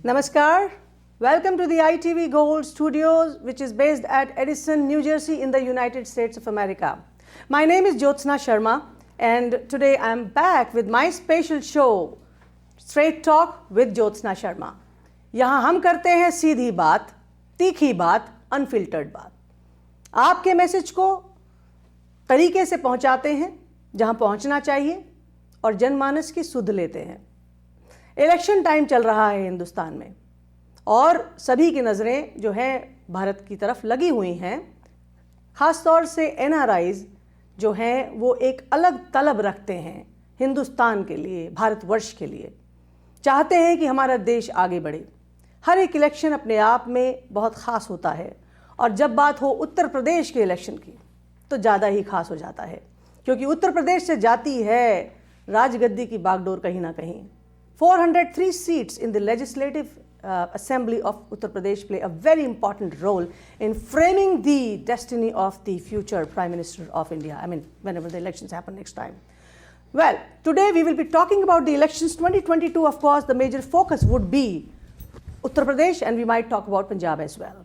Namaskar. Welcome to the ITV Gold Studios, which is based at Edison, New Jersey in the United States of America. My name is Jyotsna Sharma, and today I'm back with my special show, Straight Talk with Jyotsna Sharma. यहाँ हम करते हैं सीधी बात, तीखी बात, unfiltered बात. आपके message को तरीके से पहुंचाते हैं जहां पहुंचना चाहिए और जनमानस की सुध लेते हैं. इलेक्शन टाइम चल रहा है हिंदुस्तान में और सभी की नज़रें जो है भारत की तरफ लगी हुई हैं. ख़ास तौर से NRIs जो हैं वो एक अलग तलब रखते हैं हिंदुस्तान के लिए, भारतवर्ष के लिए. चाहते हैं कि हमारा देश आगे बढ़े. हर एक इलेक्शन अपने आप में बहुत ख़ास होता है और जब बात हो उत्तर प्रदेश के इलेक्शन की तो ज़्यादा ही ख़ास हो जाता है, क्योंकि उत्तर प्रदेश से जाती है राजगद्दी की बागडोर कहीं ना कहीं. 403 seats in the Legislative Assembly of Uttar Pradesh play a very important role in framing the destiny of the future Prime Minister of India. I mean, whenever the elections happen next time. Well, today we will be talking about the elections 2022. Of course, the major focus would be Uttar Pradesh, and we might talk about Punjab as well.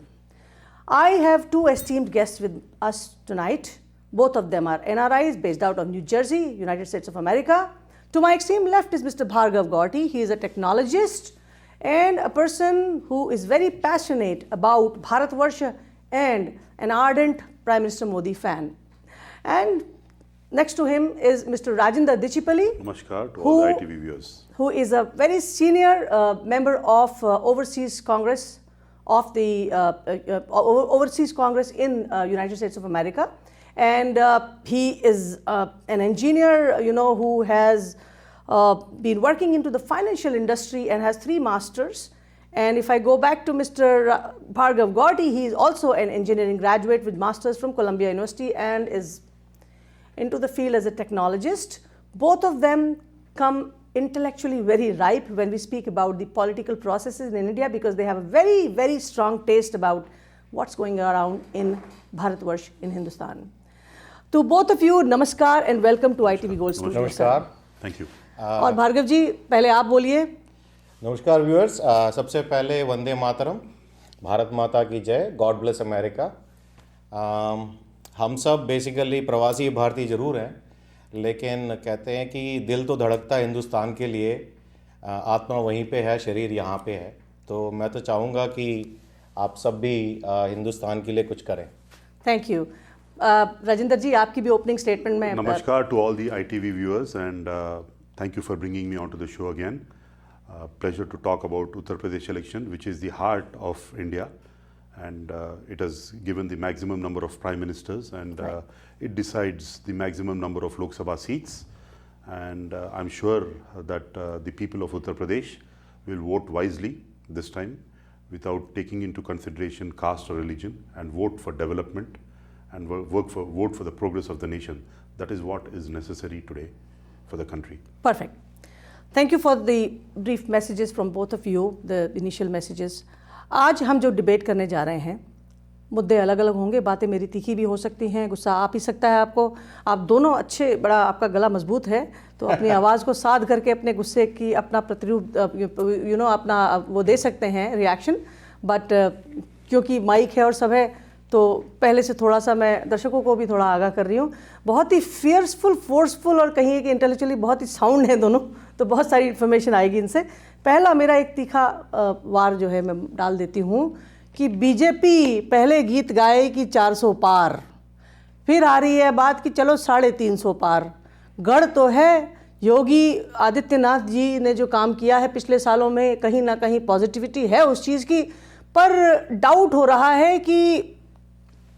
I have two esteemed guests with us tonight. Both of them are NRIs based out of New Jersey, United States of America. To my extreme left is Mr. Bhargav Gauthier. He is a technologist and a person who is very passionate about Bharatvarsha and an ardent Prime Minister Modi fan. And next to him is Mr. Rajendra Dichipalli. Namaskar to all the ITV viewers. Who is a very senior member of Overseas Congress of the Overseas Congress in United States of America. And he is an engineer, who has been working into the financial industry and has 3 masters. And if I go back to Mr. Bhargav Gauthier, he is also an engineering graduate with masters from Columbia University and is into the field as a technologist. Both of them come intellectually very ripe when we speak about the political processes in India, because they have a very, very strong taste about what's going around in Bharatvarsh, in Hindustan. To both of you, namaskar and welcome to ITV Gold Studios. नमस्कार. Thank you. और भार्गव जी, पहले आप बोलिए. नमस्कार viewers. सबसे पहले वंदे मातरम, भारत माता की जय, गॉड ब्लेस अमेरिका. हम सब बेसिकली प्रवासी भारतीय ज़रूर हैं, लेकिन कहते हैं कि दिल तो धड़कता है हिंदुस्तान के लिए, आत्मा वहीं पे है, शरीर यहाँ पे है. तो मैं तो चाहूँगा कि आप सब भी हिंदुस्तान के लिए कुछ करें. Thank you. राजेंद्र जी, आपकी भी ओपनिंग स्टेटमेंट में. Namaskar to all the ITV viewers, and thank you for bringing me onto the show again. Pleasure to talk about Uttar Pradesh election, which is the heart of India, and it has given the maximum number of prime ministers, and it decides the maximum number of Lok Sabha seats, and I'm sure that the people of Uttar Pradesh will vote wisely this time without taking into consideration caste or religion, and vote for development and vote for the progress of the nation. That is what is necessary today for the country. Perfect. Thank you for the brief messages from both of you, the initial messages. आज हम जो debate करने जा रहे हैं, मुद्दे अलग अलग होंगे, बातें मेरी तीखी भी हो सकती हैं, गुस्सा आ भी सकता है आपको. आप दोनों अच्छे, बड़ा आपका गला मजबूत है, तो अपनी आवाज़ को साध करके अपने गुस्से की अपना प्रतिरूप अपना वो दे सकते हैं रिएक्शन. बट क्योंकि माइक है और सब है, तो पहले से थोड़ा सा मैं दर्शकों को भी थोड़ा आगाह कर रही हूँ. बहुत ही फियर्सफुल, फोर्सफुल और कहिए कि इंटेलेक्चुअली बहुत ही साउंड है दोनों, तो बहुत सारी इन्फॉर्मेशन आएगी इनसे. पहला मेरा एक तीखा वार जो है मैं डाल देती हूँ कि बीजेपी पहले गीत गाए कि 400 पार, फिर आ रही है बात कि चलो 350 पार. गढ़ तो है, योगी आदित्यनाथ जी ने जो काम किया है पिछले सालों में, कहीं ना कहीं पॉजिटिविटी है उस चीज़ की, पर डाउट हो रहा है कि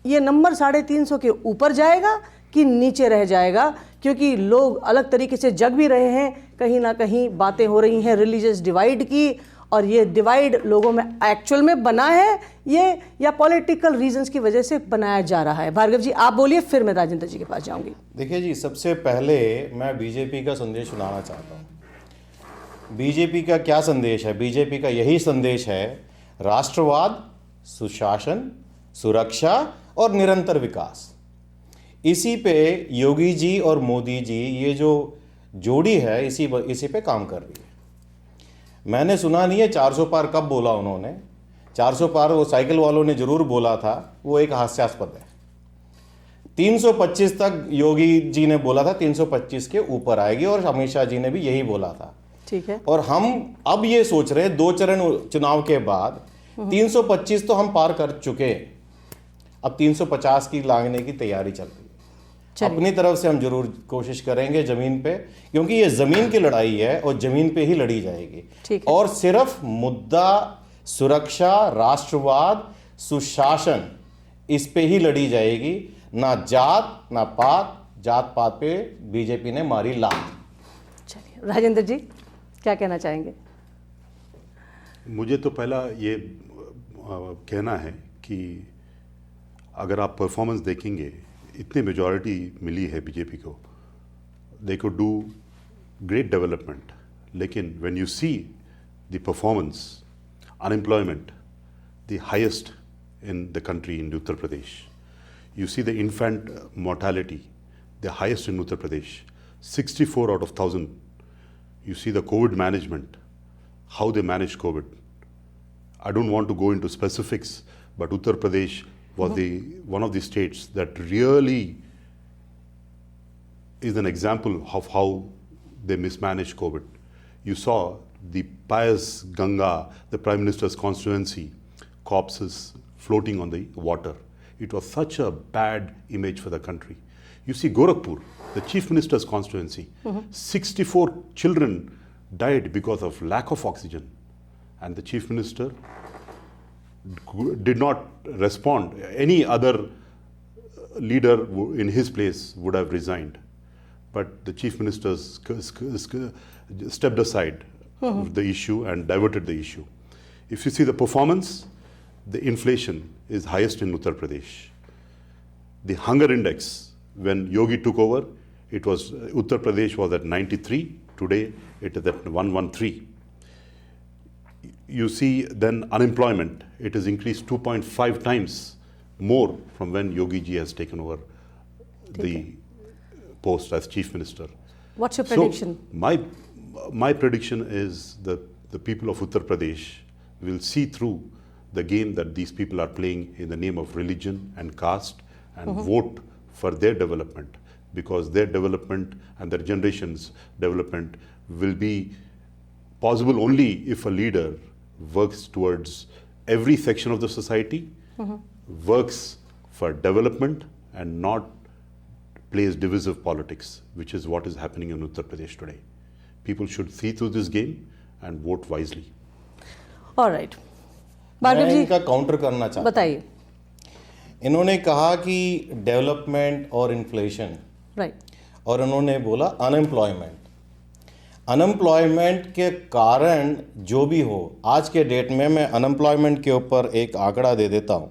ये नंबर 350 के ऊपर जाएगा कि नीचे रह जाएगा, क्योंकि लोग अलग तरीके से जग भी रहे हैं. कहीं ना कहीं बातें हो रही हैं रिलीजियस डिवाइड की, और ये डिवाइड लोगों में एक्चुअल में बना है ये या पॉलिटिकल रीजंस की वजह से बनाया जा रहा है. भार्गव जी, आप बोलिए, फिर मैं राजेंद्र जी के पास जाऊंगी. देखिए जी, सबसे पहले मैं बीजेपी का संदेश सुनाना चाहता हूँ. बीजेपी का क्या संदेश है? बीजेपी का यही संदेश है, राष्ट्रवाद, सुशासन, सुरक्षा और निरंतर विकास. इसी पे योगी जी और मोदी जी, ये जो जोड़ी है, इसी पे काम कर रही है. मैंने सुना नहीं है 400 पार कब बोला उन्होंने। 400 पार वो साइकिल वालों ने जरूर बोला था, वो एक हास्यास्पद है। 325 तक योगी जी ने बोला था, 325 के ऊपर आएगी, और अमित शाह जी ने भी यही बोला था। ठीक है। और हम अब ये सोच रहे हैं 2 चरण चुनाव के बाद 325 तो हम पार कर चुके, अब 350 की लांघने की तैयारी चल रही है। अपनी तरफ से हम जरूर कोशिश करेंगे जमीन पे, क्योंकि ये जमीन की लड़ाई है और जमीन पे ही लड़ी जाएगी। ठीक है। और सिर्फ मुद्दा सुरक्षा, राष्ट्रवाद, सुशासन, इस पे ही लड़ी जाएगी, ना जात ना पात। जात पात पे बीजेपी ने मारी लात। चलिए राजेंद्र जी क्या कहना चाहेंगे? मुझे तो पहला ये कहना है कि अगर आप परफॉर्मेंस देखेंगे, इतनी मेजॉरिटी मिली है बीजेपी को, they could do great development, लेकिन when you see the performance, unemployment the highest in the country in Uttar Pradesh. You see the infant mortality, the highest in Uttar Pradesh, 64 out of 1,000. You see the COVID management, how they managed COVID. I don't want to go into specifics, but Uttar Pradesh was one of the states that really is an example of how they mismanaged COVID. You saw the pious Ganga, the Prime Minister's constituency, corpses floating on the water. It was such a bad image for the country. You see Gorakhpur, the Chief Minister's constituency, 64 children died because of lack of oxygen, and the Chief Minister did not respond. Any other leader in his place would have resigned, but the Chief Minister stepped aside the issue and diverted the issue. If you see the performance, the inflation is highest in Uttar Pradesh. The hunger index, when Yogi took over, it was Uttar Pradesh was at 93. Today it is at 113. You see then unemployment, it has increased 2.5 times more from when Yogi ji has taken over the post as Chief Minister. What's your prediction? So my prediction is that the people of Uttar Pradesh will see through the game that these people are playing in the name of religion and caste, and vote for their development, because their development and their generation's development will be possible only if a leader works towards every section of the society, works for development and not plays divisive politics, which is what is happening in Uttar Pradesh today. People should see through this game and vote wisely. All right. Bhargav मैं जी इनका counter करना चाहता हूं। बताइए। इन्होंने कहा कि development और इन्फ्लेशन, राइट, और उन्होंने बोला अनएम्प्लॉयमेंट के कारण जो भी हो, आज के डेट में मैं अनएम्प्लॉयमेंट के ऊपर एक आंकड़ा दे देता हूं।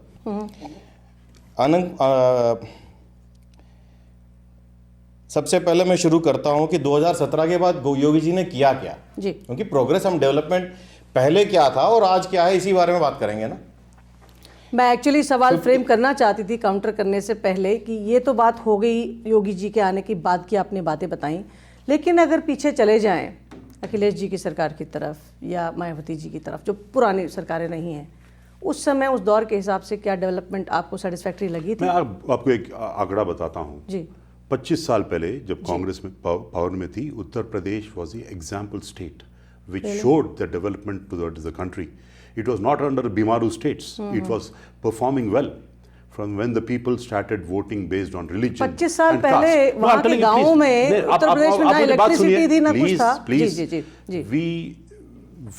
सबसे पहले मैं शुरू करता हूं कि 2017 के बाद योगी जी ने किया क्या जी, क्योंकि प्रोग्रेस, हम डेवलपमेंट पहले क्या था और आज क्या है, इसी बारे में बात करेंगे ना। मैं एक्चुअली सवाल फ्रेम करना चाहती थी काउंटर करने से पहले कि ये तो बात हो गई योगी जी के आने के बाद की, आपने बातें बताई, लेकिन अगर पीछे चले जाएं अखिलेश जी की सरकार की तरफ या मायावती जी की तरफ, जो पुरानी सरकारें नहीं हैं, उस समय उस दौर के हिसाब से क्या डेवलपमेंट आपको सेटिस्फैक्ट्री लगी थी? मैं आपको एक आंकड़ा बताता हूँ जी। 25 साल पहले जब कांग्रेस में पावर में थी, Uttar Pradesh was the example state which showed the development towards the country. It was not under Bimaru states. It was performing well from when the people started voting based on religion. 25 साल पहले वहाँ के गाँवों में उत्तर प्रदेश में ना इलेक्ट्रिसिटी थी ना कुछ था। Please, ji ji ji. we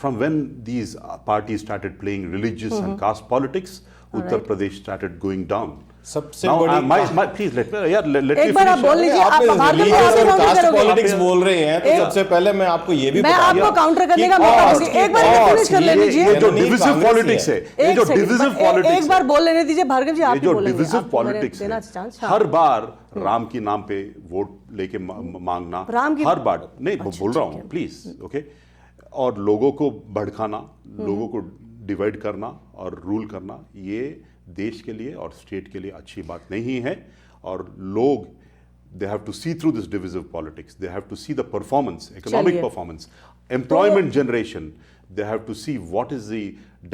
from when these parties started playing religious and caste politics, Uttar Pradesh started going down. सबसे Now, बड़ी please let me एक बार आप बोल लीजिए, आप भार्गव जी आप कास्ट काउंटर पॉलिटिक्स बोल रहे हैं, तो सबसे पहले मैं आपको ये भी मैं बता आपको काउंटर करने का मौका दूंगी। एक बार फिनिश कर लेने दीजिए। ये जो डिविजिव पॉलिटिक्स है, ये जो डिविजिव पॉलिटिक्स, एक बार बोल लेने दीजिए भार्गव जी, आप जो डिविजिव पॉलिटिक्स है, हर बार राम की नाम पे वोट लेके मांगना, हर बार नहीं बोल रहा हूँ, प्लीज, ओके, और लोगों को भड़काना, लोगों को डिवाइड करना और रूल करना, ये देश के लिए और स्टेट के लिए अच्छी बात नहीं है। और लोग they have to see through this divisive politics. They have to see the performance, economic performance, employment generation, they have to see what is the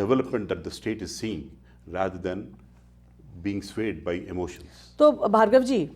development that the state is seeing rather than being swayed by emotions. तो भार्गव जी,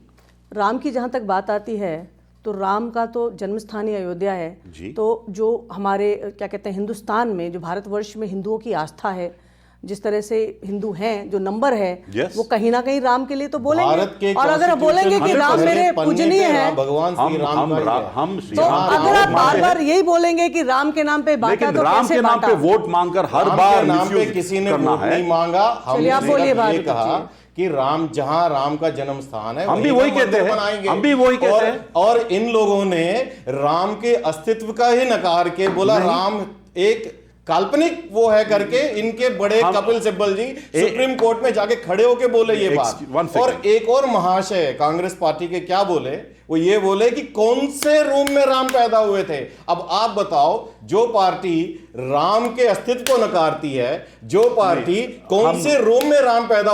राम की जहाँ तक बात आती है तो राम का तो जन्म स्थान ही अयोध्या है जी। तो जो हमारे क्या कहते हैं हिंदुस्तान में, जो भारतवर्ष में हिंदुओं की आस्था है, जिस तरह से हिंदू हैं, जो नंबर है, Yes. वो कहीं ना कहीं राम के लिए तो भारत बोलेंगे। के और अगर बोलेंगे कि राम मेरे पूजनीय हैं, भगवान श्री राम का ही है। हम श्री तो राम अगर आप को बार मानते बार हैं, यही बोलेंगे कि राम के नाम पे बांटा, लेकिन तो राम कैसे के नाम पे बांटा? वोट मांगकर हर राम बार के नाम पे मिसयूज किसी ने करना वोट है। नहीं मांगा। चलिए, आप बोलिए हमने बात ये कहा कीजिए। कि राम जहां राम का जन्म स्थान है हम भी वहीं वही पर कहते मंदिर हैं, बनाएंगे। हम भी वही कहते हैं। और इन लोगों ने राम के अस्तित्व का ही नकार के बोला राम एक काल्पनिक वो है करके, इनके बड़े कपिल सिब्बल जी सुप्रीम कोर्ट में जाके खड़े होके बोले ये बात। और एक और महाशय कांग्रेस पार्टी के क्या बोले, वो ये बोले कि कौन से रूम में राम पैदा हुए थे। अब आप बताओ, जो पार्टी राम के अस्तित्व को नकारती है, जो पार्टी कौन से रूम में राम पैदा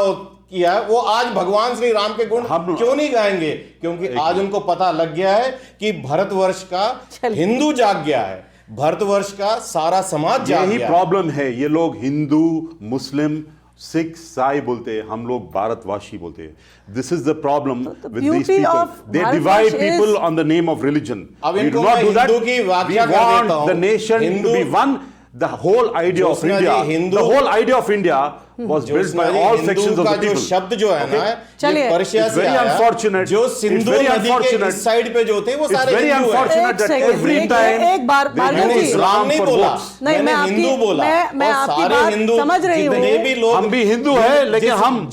किया है, वो आज भगवान श्री राम के गुण क्यों नहीं गाएंगे? क्योंकि आज उनको पता लग गया है कि भारतवर्ष का हिंदू जाग गया है, भारतवर्ष का सारा समाज जाग यही गया है। प्रॉब्लम है। ये लोग हिंदू, मुस्लिम, सिख, साई बोलते हैं, हम लोग भारतवासी बोलते हैं। This is the problem with beauty these people. of they Bharatvarsh divide is- people on the name of religion. अब वी इनको डू नॉट मैं डू दैट। हिंदू की वी व्याख्या कर वांट देता हूं। The nation to Hindu- be one. The whole idea of Jyotsna India, ji, Hindu- the whole idea of India was built Jyotsna by ji, all Hindu sections of का the जो people. शब्द जो है ना, चलिए। ये पर्शिया It's से very आया, unfortunate. जो It's सिंधु very नदी के unfortunate. इस साइड पे जो थे वो It's सारे very हिंदू हैं। unfortunate एक that second, every एक- time एक बार they Bhargava use ji, Islam नहीं for बोला। votes. नहीं, मैंने मैं आपकी- हिंदू बोला। मैं और आपकी सारे बात हिंदू समझ रही हूँ। जितने भी लोग हम भी हिंदू हैं, लेकिन हम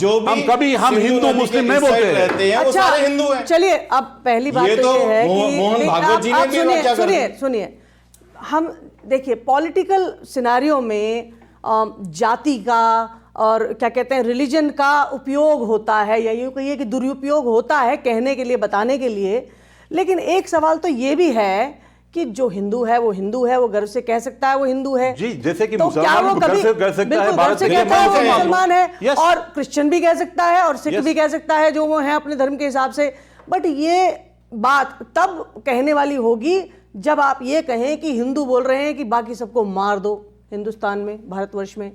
कभी हम सिंधु हिंदू नदी के मुस्लिम इस नहीं साइड बोलते हैं। रहते हैं, वो सारे हिंदू हैं। चलिए, अब पहली बात ये तो तो ये है कि मोहन नहीं, भागवत जी ने आप भी सुनिए, व्याख्या कर दी। सुनिए सुनिए, हम देखिए पॉलिटिकल सिनारियो में जाति का और क्या कहते हैं रिलीजन का उपयोग होता है, या यूँ कहिए कि दुरुपयोग होता है कहने के लिए, बताने के लिए। लेकिन एक सवाल तो ये भी है कि जो हिंदू है वो हिंदू है, वो गर्व से कह सकता है वो हिंदू है। जी, जैसे कि तो क्या मुसलमान वो भी गर्व कभी से कह सकता है बिल्कुल भारत गर्व से के कहता है वो मुसलमान मुसलमान है, Yes. और क्रिश्चियन भी कह सकता है, और सिख Yes. भी कह सकता है, जो वो है अपने धर्म के हिसाब से। बट ये बात तब कहने वाली होगी जब आप ये कहें कि हिंदू बोल रहे हैं कि बाकी सबको मार दो हिंदुस्तान में, भारतवर्ष में।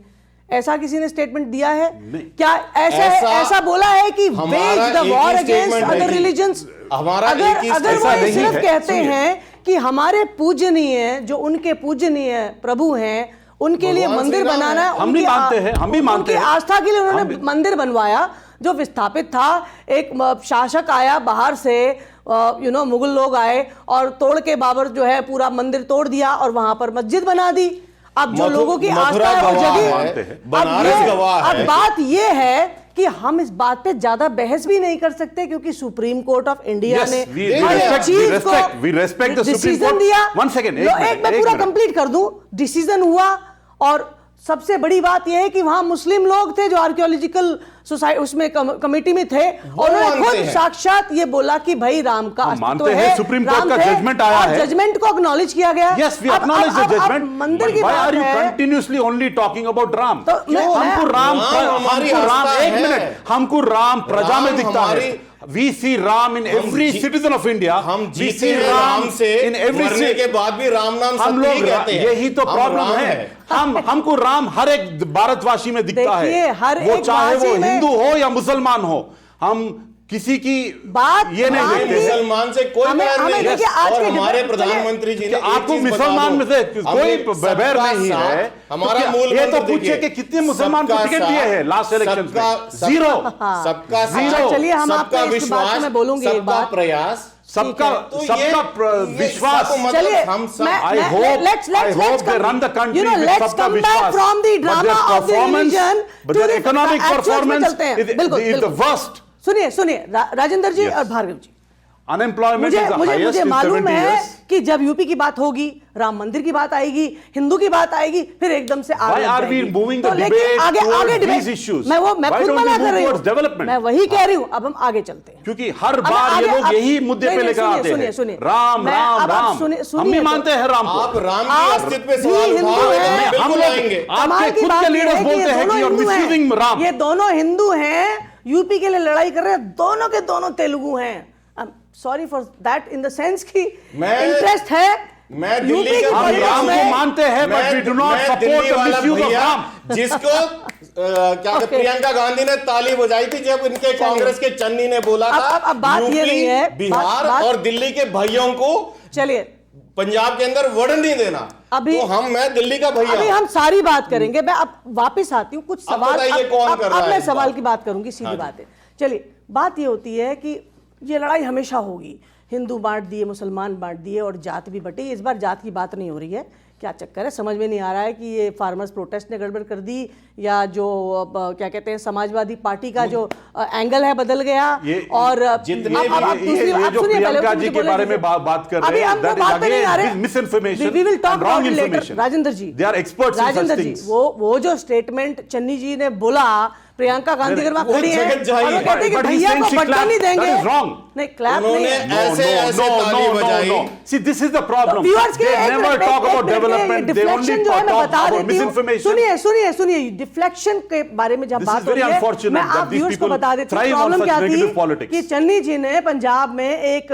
ऐसा किसी ने स्टेटमेंट दिया है क्या? ऐसा बोला है कि हमारा वेज द एक वॉर ही अगेंस्ट statement है अदर कि रिलीजन्स। हमारा अगर एक ही अगर वो ऐसा ये नहीं सिर्फ है। कहते सुनिए। हैं कि हमारे पूजनीय, जो उनके पूजनीय प्रभु हैं, उनके लिए भगवान मंदिर श्री राम बनाना है। है, हम भी उनकी मानते हैं, हम भी मानते उनकी हैं। आस्था के लिए हम उन्होंने भी- मंदिर बनवाया जो विस्थापित था। एक शासक आया बाहर से, मुगल लोग आए और तोड़ के बाबर जो है पूरा मंदिर तोड़ दिया और वहां पर मस्जिद बना दी। अब जो लोगों की आस्था है वो जगह, बनारस गवाह है। अब बात ये है कि हम इस बात पे ज्यादा बहस भी नहीं कर सकते, क्योंकि supreme court of India Yes, ने we हर respect- चीज we respect- we respect the Supreme decision Court. दिया। One second, लो, एक एक मैं minute, पूरा एक minute. कंप्लीट कर दूं। डिसीजन हुआ, और सबसे बड़ी बात यह है कि वहां मुस्लिम लोग थे जो आर्कियोलॉजिकल सोसाइटी उसमें कमेटी में थे, और उन्होंने मानते खुद हैं। साक्षात ये बोला कि भाई राम का हम अस्तित्व मानते है, हैं, सुप्रीम कोर्ट राम का थे, जजमेंट आया और है। जजमेंट को एक्नॉलेज किया गया। Yes, we अब- acknowledge the अब judgment. मंदिर की Why बात are you है। continuously only talking about Ram? तो मैं- हमको राम हमारी हमको राम आस्था एक है। मिनट हमको राम प्रजा में राम दिखता है। हमारी- We see Ram in every citizen of India. हम We जीते see हैं राम से, in every मरने city. के बाद भी राम नाम हम सत्य ही लोग कहते हैं। यही तो हम प्रॉब्लम राम है। हमको राम हर एक भारतवासी में दिखता है। देखिए, हर वो एक चाहे वो वासी में- हिंदू हो या मुसलमान हो, हम किसी की बात ये नहीं बात देखते। भी- मुसलमान से कोई हमें- बैर हमें नहीं। देखिए, आज और के हमारे चलिए, प्रधानमंत्री जी ने एक आपको चीज बता मुसलमान दो। में से कोई हमने बैर सबका नहीं साथ, है। हमारा तो मूल ये तो मंत्र पूछिए देखिए, कि कितने मुसलमान को सबका टिकट दिए साथ, हैं लास्ट इलेक्शन में? सबका- जीरो। सबका जीरो। साथ, चलिए, हम सबका आपको इस बात विश्वास, में मैं बोलूंगी एक सबका बात। प्रयास, सबका तो सबका ये विश्वास। सबको मतलब चलिए, हम सब I hope they run the country with let's सबका come back विश्वास. from the But drama their of the performance, religion but to their the economic actuals में performance चलते हैं। is बिल्कुल, the बिल्कुल। worst. सुनिए राजेंद्र जी Yes. और भार्गव जी, Unemployment is the highest मुझे in मालूम 70 है years. कि जब यूपी की बात होगी, राम मंदिर की बात आएगी, हिंदू की बात आएगी, फिर एकदम से आगे Why are we जाएगी। moving तो the लेकिन debate आगे towards debate- these issues? मैं Why खुद don't we मना move कर रही towards हूँ, development? मैं वही कह रही हूँ। अब हम आगे चलते हैं, क्योंकि हर अब बार ये आगे- लोग अब- यही मुद्दे पे नहीं, लेकर सुनिए, आते हैं। सुनिए। राम मैं- राम अब आप राम। सुनिए हम भी तो। मानते हैं राम को। आप राम के आप अस्तित्व पे भी सवाल हिंदू उठाओ, हैं। हम हम बिल्कुल लोग आएंगे। कमाल आपके की खुद बात के यह लीडर्स है कि बोलते ये हैं कि दोनों और हिंदू हैं। मिसयूजिंग राम। ये दोनों हिंदू हैं, यूपी के लिए लड़ाई कर रहे हैं, दोनों के दोनों तेलुगु हैं। Sorry for that in the sense की मैं- इंटरेस्ट है मैं यूपी दिल्ली की का हम politics राम में- को मानते हैं बट वी डू नॉट मैं सपोर्ट दिल्ली द वाला मिसयूज ऑफ भैया राम। जिसको क्या कहते, प्रियंका गांधी ने ताली बजाई थी जब इनके कांग्रेस के चन्नी ने बोला था अब बात ये यूपी, नहीं है, बिहार बात- और दिल्ली के भाइयों को चलिए पंजाब के अंदर वोट नहीं देना। अभी- तो मैं दिल्ली का अभी भैया। हम सारी बात करेंगे, मैं अब वापस आती हूँ कुछ अब सवाल। बताइए कौन कर रहा अब है मैं इस सवाल बात? की बात करूंगी, सीधी हाँ जी। बात है। चलिए, बात ये होती है कि ये लड़ाई हमेशा होगी, हिंदू बांट दिए, मुसलमान बांट दिए और जात भी बटी। इस बार जात की बात नहीं हो रही है, क्या चक्कर है समझ में नहीं आ रहा है कि ये फार्मर्स प्रोटेस्ट ने गड़बड़ कर दी या जो क्या कहते हैं समाजवादी पार्टी का जो एंगल है बदल गया। और जितने अब भी दूसरी- ये आप जो सुनिए, पहले प्रियंका मुझे जी के बोलने बारे में दीजिए। बात कर अभी रहे हैं, हम that is बात पे नहीं आ रहे again misinformation We will talk and wrong about it later. information. Rajendra ji, They are experts in such Rajendra ji, things. वो जो स्टेटमेंट चन्नी जी ने बोला, प्रियंका गांधी अगर वहां वो खड़ी है जगत जाहिर और वो है। कहते हैं कि But he's भैया saying को she बट्टा clapped. नहीं देंगे। That is wrong. नहीं, क्लैप नहीं उन्होंने है। ऐसे ताली बजाई। See, this is the problem. Viewers के They एक never मिनट, talk एक about minute, development. They deflection only जो है मैं talk बता about देती हूँ। misinformation. सुनिए डिफ्लेक्शन के बारे में जब This बात is हो very रही है, unfortunate मैं that आप these व्यूअर्स को people बता देती हूँ thrive on प्रॉब्लम such क्या थी negative politics. कि चन्नी जी ने पंजाब में एक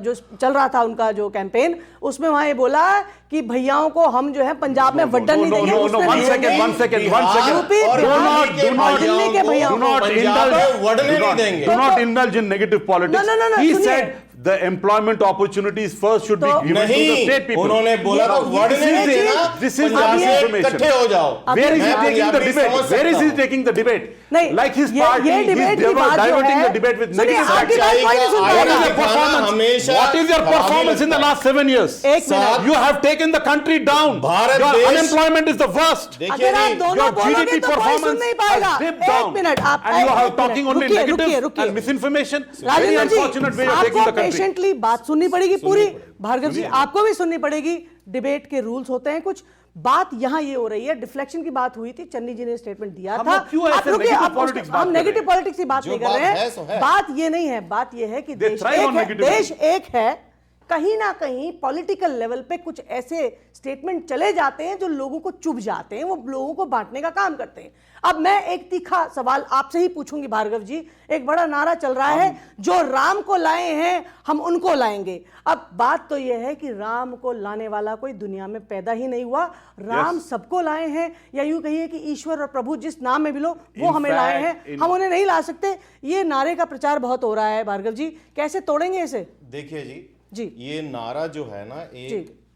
जो चल रहा था उनका जो कैंपेन, उसमें वहां ये बोला कि भैयाओं को हम जो है पंजाब में वड्डन नहीं देंगे। उसने one नहीं second, देंगे। one second. यूपी, और बिहार, दिल्ली के do not- दिल्ली के भैयाओं do को not पंजाब में वड़ने नहीं देंगे। do not indulge in negative politics. No, He सुनिए। said the employment opportunities first should be तो- given to the नहीं, state people. उन्होंने बोला था ये- वड़ने नहीं ये- देना, this is पंजाब से misinformation. इकट्ठे हो जाओ। Where is he मैं taking the पंजाबी debate? समझ Where is सकता he हूं। taking the debate? नहीं, Like his ये party, debate he's की बात जो diverting है- the debate with सुनिए, negative आपकी facts. बात कोई नहीं सुन What What पाएगा। is your performance? हमेशा What is your खराब ही performance in the लगता है। last 7 years? एक minute. You have taken the country down. Bharat Your देश- unemployment is the worst. देखिए अगर आप जी, दोनों Your बोलोगे GDP तो कोई सुन performance नहीं पाएगा। has dipped एक down. मिनट, आप And you are एक talking मिनट, only रुकिए, negative रुकिए। and misinformation. Very Rajendra ji, unfortunate way of taking आपको the country. पेशेंटली बात सुननी पड़ेगी पूरी। भार्गव जी, आपको भी सुननी पड़ेगी। डिबेट के रूल्स होते हैं कुछ। बात यहां ये हो रही है, डिफ्लेक्शन की बात हुई थी, चन्नी जी ने स्टेटमेंट दिया हम था। लोग क्यों आप ऐसे रुकिए, negative आप politics बात हम कर रहे नेगेटिव हैं? पॉलिटिक्स की बात जो नहीं कर बात रहे है, सो हैं। है। बात ये नहीं है, बात ये है कि They देश thrive एक on है, negativity. देश एक है, कहीं ना कहीं पॉलिटिकल लेवल पे कुछ ऐसे स्टेटमेंट चले जाते हैं जो लोगों को चुभ जाते हैं, वो लोगों को बांटने का काम करते हैं। अब मैं एक तीखा सवाल आपसे ही पूछूंगी भार्गव जी। एक बड़ा नारा चल रहा है, जो राम को लाए हैं हम उनको लाएंगे। अब बात तो यह है कि राम को लाने वाला कोई दुनिया में पैदा ही नहीं हुआ। राम सबको लाए हैं, या यूं कहिए कि ईश्वर और प्रभु जिस नाम में भी लो वो हमें लाए हैं, हम उन्हें नहीं ला सकते। ये नारे का प्रचार बहुत हो रहा है भार्गव जी, कैसे तोड़ेंगे इसे? देखिए जी। ये नारा जो है ना,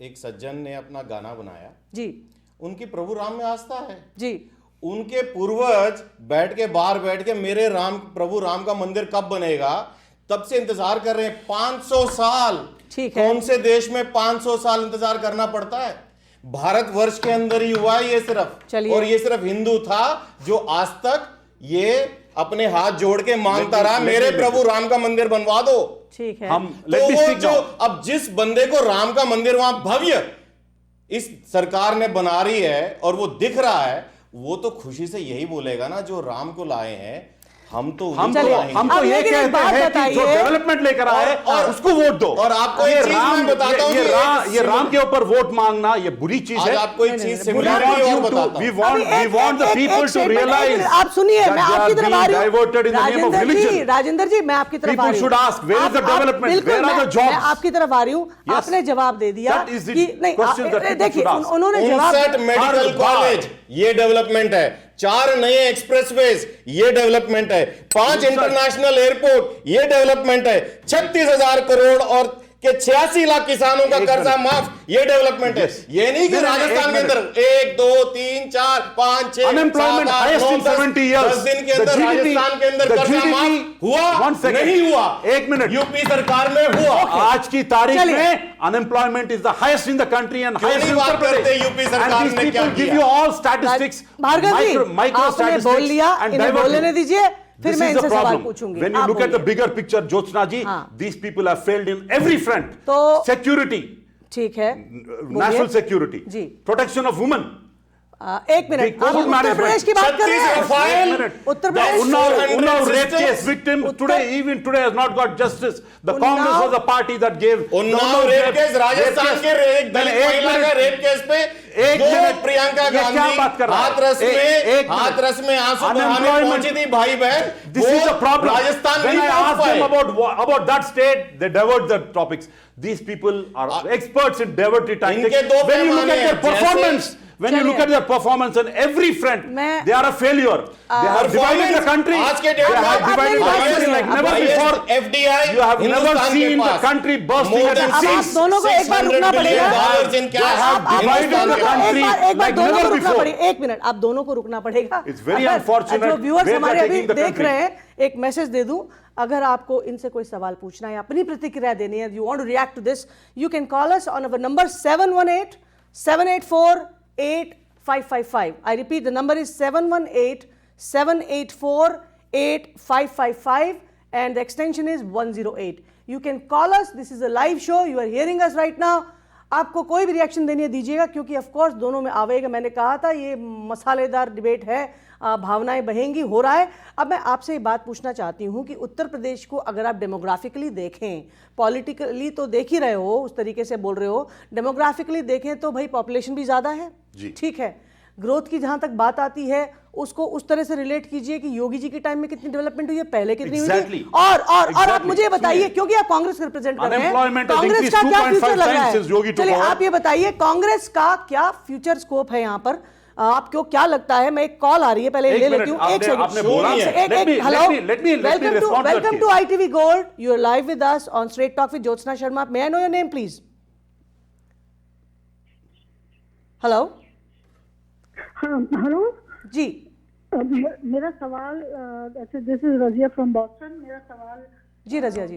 एक सज्जन ने अपना गाना बनाया जी उनकी प्रभु राम में आस्था है जी। उनके पूर्वज बैठ के बाहर बैठ के मेरे प्रभु राम का मंदिर कब बनेगा तब से इंतजार कर रहे हैं। 500 साल। ठीक है। कौन से देश में 500 साल इंतजार करना पड़ता है? भारतवर्ष के अंदर ही हुआ है ये सिर्फ। चलिए। और ये सिर्फ हिंदू था जो आज तक ये अपने हाथ जोड़ के मांगता रहा, मेरे प्रभु राम का मंदिर बनवा दो। ठीक है। हम तो let me वो speak जो now. अब जिस बंदे को राम का मंदिर वहां भव्य इस सरकार ने बना रही है और वो दिख रहा है, वो तो खुशी से यही बोलेगा ना, जो राम को लाए हैं हम तो उन्हीं को चलिए, लाएंगे। हम तो अब ये लेकिन एक कहते बात हैं कि जो बताइए। डेवलपमेंट लेकर आए और उसको वोट दो। और आपको एक चीज मैं बताता हूं कि ये राम के ऊपर वोट मांगना ये बुरी चीज आज है। आपको एक चीज We सिमिलरिटी want और you to- बताता we हूं। want- अभी we want the एक people to statement, realize एक मिनट, आप सुनिए, that मैं they are आपकी तरफ being आ रही हूँ। diverted in the name of religion. Rajendra जी, मैं आपकी तरफ आ People रही हूँ। should ask, where is the आप development? बिल्कुल, Where are the मैं jobs? आपकी तरफ आ रही हूँ। Yes. आपने जवाब दे दिया That is the कि नहीं, question that people देखिए, should ask. उन्होंने जवाब 59 मेडिकल हर बार। कॉलेज ये डेवलपमेंट है, 4 नए एक्सप्रेसवेज ये डेवलपमेंट है, 5 इंटरनेशनल एयरपोर्ट ये डेवलपमेंट है, 36,000 करोड़ और के 86 लाख किसानों का एक कर्जा मिनट। माफ ये डेवलपमेंट है। Yes. ये नहीं कि नहीं, नहीं, राजस्थान एक के अंदर 1 2 3 4 5 6 Unemployment highest in 70 years. 10 दिन के The अंदर GDP राजस्थान के अंदर the कर्जा GDP माफ हुआ? One second. नहीं हुआ। एक मिनट। यूपी सरकार में हुआ। आज की तारीख चलिए। में unemployment is the highest in the country and क्यों हाईएस्ट नहीं इन उत्तर बात करते प्रदेश। यूपी सरकार ने क्या गिव किया? You all statistics, Bhargav ji, micro आपने बोल लिया, इन्हें बोलने दीजिए, फिर मैं इनसे सवाल पूछूंगी। When you आप look at the बोलिए। bigger picture, Jyotsna ji, हाँ। these people have failed in every front. तो- Security, ठीक है, national security, जी। protection of women, एक मिनट, आप Coal उत्तर management. प्रदेश की बात कर रहे हैं? Rafale, Uttar Pradesh Unnao rape systems. case victim even today has not got justice. The Unnao- Congress was the party that gave Unnao rape case, Rajasthan के एक दलित महिला का रेप केस पे प्रियंका गांधी हाथरस में आंसू बहाने पहुंची थी भाई बहन। This is the problem. Rajasthan When नहीं I पहुंच ask them पाए। about that state, they divert the topics. These people are experts in diverting tactics. इनके दो When you look at पैमाने their हैं, performance, when you चलिए। look at their performance on every front, मैं- they are a failure. They have divided the country. आज के They date में have divided the country like never before. FDI You have never seen the country bursting at the अब आप seams. दोनों को एक बार रुकना पड़ेगा। divided the country एक बार like दोनों को never रुकना before. पड़ेगा। एक मिनट, आप दोनों को रुकना पड़ेगा। It's very अगर unfortunate जो व्यूअर्स where हमारे they're अभी taking the देख country. रहे हैं, एक मैसेज दे दूं, अगर आपको इनसे कोई सवाल पूछना है, अपनी प्रतिक्रिया देनी है, you want to react to this, you can call us on our number 718-784-8555. I repeat, the number is 718-784-8555 and the extension is 108. You can call us. This is a live show. You are hearing us right now. आपको कोई भी reaction देनी है दीजिएगा, क्योंकि of course दोनों में आवेगा। मैंने कहा था ये मसालेदार डिबेट है, भावनाएं बहेंगी, हो रहा है। अब मैं आपसे ये बात पूछना चाहती हूँ कि उत्तर प्रदेश को अगर आप डेमोग्राफिकली देखें, पॉलिटिकली तो देख ही रहे हो, उस तरीके से बोल रहे हो, डेमोग्राफिकली देखें तो भाई पॉपुलेशन भी ज़्यादा है, ठीक है। ग्रोथ की जहाँ तक बात आती है उसको उस तरह से रिलेट कीजिए कि योगी जी के टाइम में कितनी डेवलपमेंट हुई है, पहले कितनी हुई थी। और आप मुझे बताइए, क्योंकि आप कांग्रेस रिप्रेजेंट कर रहे हैं, कांग्रेस का क्या फ्यूचर लग रहा है? चलिए आप ये बताइए, कांग्रेस का क्या फ्यूचर स्कोप है यहाँ पर? आपको क्या लगता है? मैं एक कॉल आ रही है, पहले ले लेती हूँ। एक second, hello, welcome to ITV Gold. You are live with us on Straight Talk with Jyotsna Sharma. May I know your name, please? Hello. हाँ हेलो जी, मेरा सवाल this is Razia from Boston. मेरा सवाल जी रजिया जी,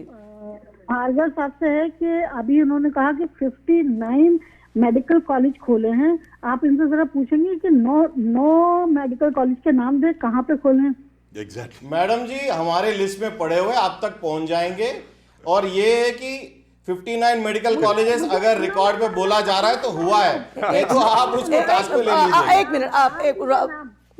भार्गव साहब से है कि अभी उन्होंने कहा कि 59 मेडिकल कॉलेज खोले हैं। आप इनसे जरा पूछेंगे कि 9 मेडिकल कॉलेज के नाम दे, कहाँ पे खोले हैं? Exactly. मैडम जी हमारे लिस्ट में पड़े हुए आप तक पहुंच जाएंगे। और ये है कि 59 मेडिकल कॉलेजेस अगर रिकॉर्ड पे बोला जा रहा है तो हुआ है, नहीं तो आप उसको टास्क पे ले लीजिए। एक मिनट, आप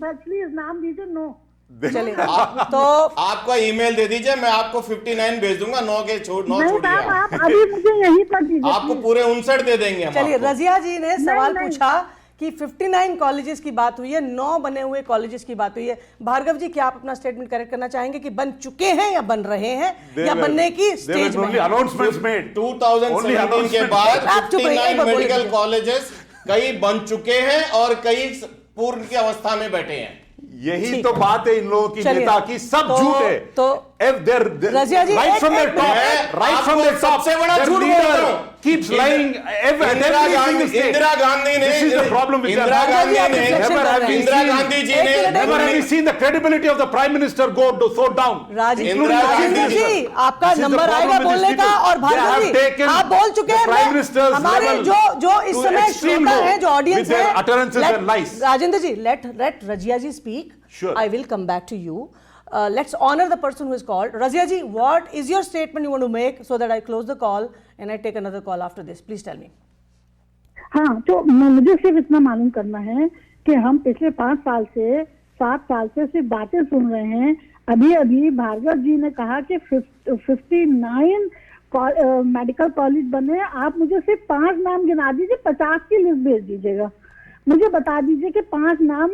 प्लीज नाम दीजिए। नो चलेगा तो आपका ईमेल दे दीजिए, मैं आपको 59 भेज दूंगा। 9 नहीं छोड़िए साहब, आप अभी मुझे यहीं पर दीजिए। आपको पूरे 59 दे देंगे हम चलिए, आपको। रजिया जी ने सवाल नहीं। पूछा कि 59 कॉलेजेस की बात हुई है, 9 बने हुए कॉलेजेस की बात हुई है। भार्गव जी, क्या आप अपना स्टेटमेंट करेक्ट करना चाहेंगे कि बन चुके हैं या बन रहे हैं या बनने की स्टेज में हैं? Announcements made. 2017 के बाद आप चुप रहिए, एक 59 बार बोलिए मेडिकल मुझे। कॉलेजेस कई बन चुके हैं और कई पूर्ण की अवस्था में बैठे हैं। यही तो बात है इन लोगों की, चलिए, नेता की, सब तो- झूठ है। तो- रजिया जी, right एक- from their एक top, minute, right from their top, सबसे बड़ा their झूठ leader बोलता हूं। keeps lying इंदिरा गांधी ने This is the problem with Indira them. Gandhi आप ने reflection कर रहे हैं। इंदिरा गांधी जी एक ने minute, Never have we seen the credibility of the Prime Minister go so down. Indira Rajendra Gandhi ji, आपका This is the number problem आएगा with these बोलने का। people. और They Bhargava have ji, taken आप बोल चुके the हैं। Prime Minister's हमारे level जो इस to समय extreme श्रोता low हैं, जो ऑडियंस with their है, utterances and lies. Rajendra ji, let Razia ji speak. Sure. I will come back to you. Let's honor the person who is called. Razia ji, what is your statement you want to make so that I close the call and I take another call after this? Please tell me. हाँ, तो मुझे सिर्फ इतना मालूम करना है कि हम पिछले 7 साल से सिर्फ बातें सुन रहे हैं। अभी भार्गव जी ने कहा कि 59 मेडिकल कॉलेज बने। आप मुझे सिर्फ 5 नाम गिना दीजिए, 50 की लिस्ट भेज दीजिएगा। मुझे बता दीजिए कि 5 नाम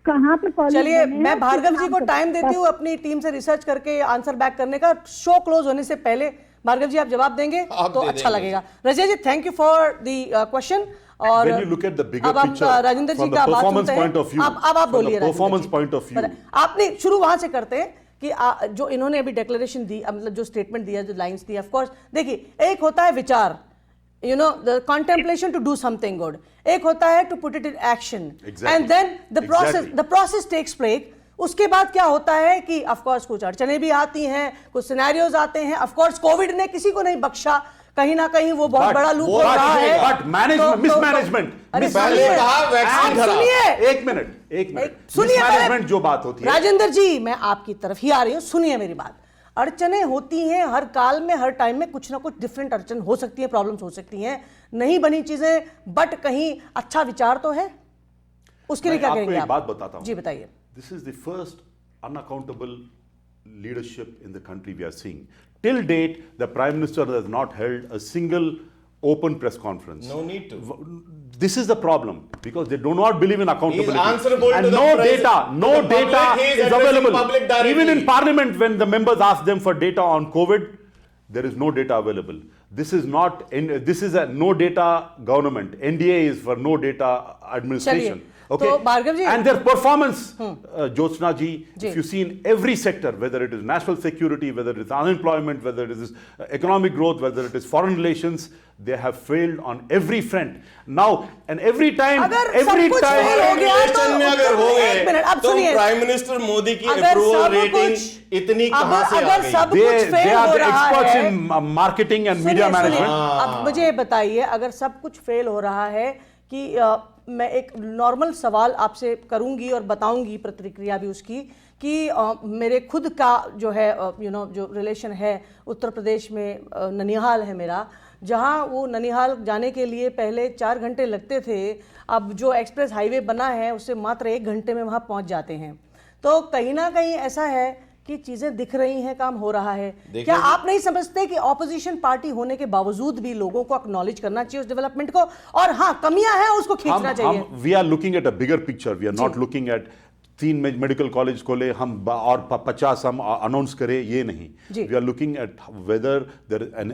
कहाँ पे कॉलेज। चलिए, मैं भार्गव जी को टाइम देती हूँ अपनी टीम से रिसर्च करके आंसर बैक करने का। शो क्लोज होने से पहले भार्गव जी आप जवाब देंगे तो अच्छा लगेगा। Razia ji, thank you for the question. और When you look at the bigger अब आप picture Rajendra ji from the का बात performance सुनते हैं। point of view, अब आप from बोलिए the Rajendra perforance ji. point of view, आपने शुरू वहां से करते हैं कि जो इन्होंने अभी डिक्लेरेशन दी, मतलब जो स्टेटमेंट दिया, जो लाइंस दी, ऑफ कोर्स देखिए, एक होता है विचार, you know, the contemplation to do something good, एक होता है to put it in action, and then the process takes place. उसके बाद क्या होता है कि ऑफ कोर्स कुछ अड़चने भी आती हैं, कुछ सिनेरियोज आते हैं। ऑफ कोर्स कोविड ने किसी को नहीं बख्शा, कहीं ना कहीं वो बहुत बड़ा लूप हो रहा है। But management, mismanagement. अरे पहले कहा वैक्सीन आप सुनिए, एक मिनट सुनिए मिसमैनेजमेंट जो बात होती है। राजेंद्र जी, मैं आपकी तरफ ही आ रही हूँ, सुनिए मेरी बात। अड़चने होती हैं हर काल में, हर टाइम में कुछ ना कुछ डिफरेंट अड़चन हो सकती है, प्रॉब्लम्स हो सकती हैं, नहीं बनी चीजें, बट कहीं अच्छा विचार तो है। उसके लिए क्या आपको करेंगे एक आप? बात बताता हूं, जी बताइए। This is the first unaccountable leadership in the country we are seeing. Till date, the Prime Minister has not held a single open press conference. No need to. This is the problem because they do not believe in accountability. He is answerable and to the no press, data, no to the data public. He is is addressing available. public directly. Even in Parliament, when the members ask them for data on COVID, there is no data available. This is not. This is a no data government. NDA is for no data administration. चलिए, Okay, तो भार्गव जी, and their performance, Jyotsna ji, ji. if you see in every sector, whether it is national security, whether it is unemployment, whether it is economic growth, whether it is foreign relations, they have failed on every front. Now, and every time, अगर every सब कुछ time, fail हो गया election में अगर हो एक minute, गए अब तो सुनिए। प्राइम मिनिस्टर मोदी की अगर अप्रूवल सब रेटिंग कुछ- इतनी कहां से आ अगर गई? सब they, कुछ they फेल are हो the रहा experts है, in marketing and media सुनिए, management. अब मुझे बताइए, अगर सब कुछ फेल हो रहा है कि मैं एक नॉर्मल सवाल आपसे करूंगी और बताऊंगी प्रतिक्रिया भी उसकी कि मेरे खुद का जो है जो रिलेशन है उत्तर प्रदेश में, ननिहाल है मेरा, जहां वो ननिहाल जाने के लिए पहले 4 घंटे लगते थे, अब जो एक्सप्रेस हाईवे बना है उससे मात्र 1 घंटे में वहां पहुंच जाते हैं। तो कहीं ना कहीं ऐसा है कि चीजें दिख रही हैं, काम हो रहा है। क्या आप नहीं समझते कि ऑपोजिशन पार्टी होने के बावजूद भी लोगों को एक्नॉलेज करना चाहिए उस डेवलपमेंट को, और हाँ कमियां हैं उसको खींचना चाहिए? we are looking at a bigger picture. We are not looking at 3 medical college खोले हम और 50 हम अनाउंस करें, ये नहीं. जी. We are looking at whether there is an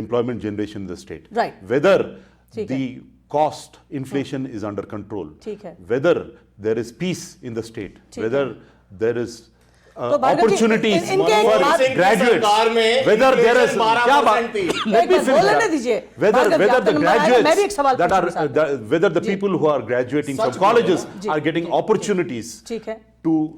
employment generation in the state. Right. Whether ठीक the cost inflation is under control. ठीक है. Whether there is peace in the state. ठीक Whether there is तो भार्गव जी, opportunities इनके एक for बात- graduates. सरकार में Whether there is inflation 12% क्या बात? थी। Let me एक बार finish बोलने that. दीजिए। Whether भार्गव जी, whether आपका the नंबर आया, मैं भी एक सवाल graduates that पूछूंगा are whether the people who are graduating from सच बोलो colleges ji, are getting opportunities ठीक है। to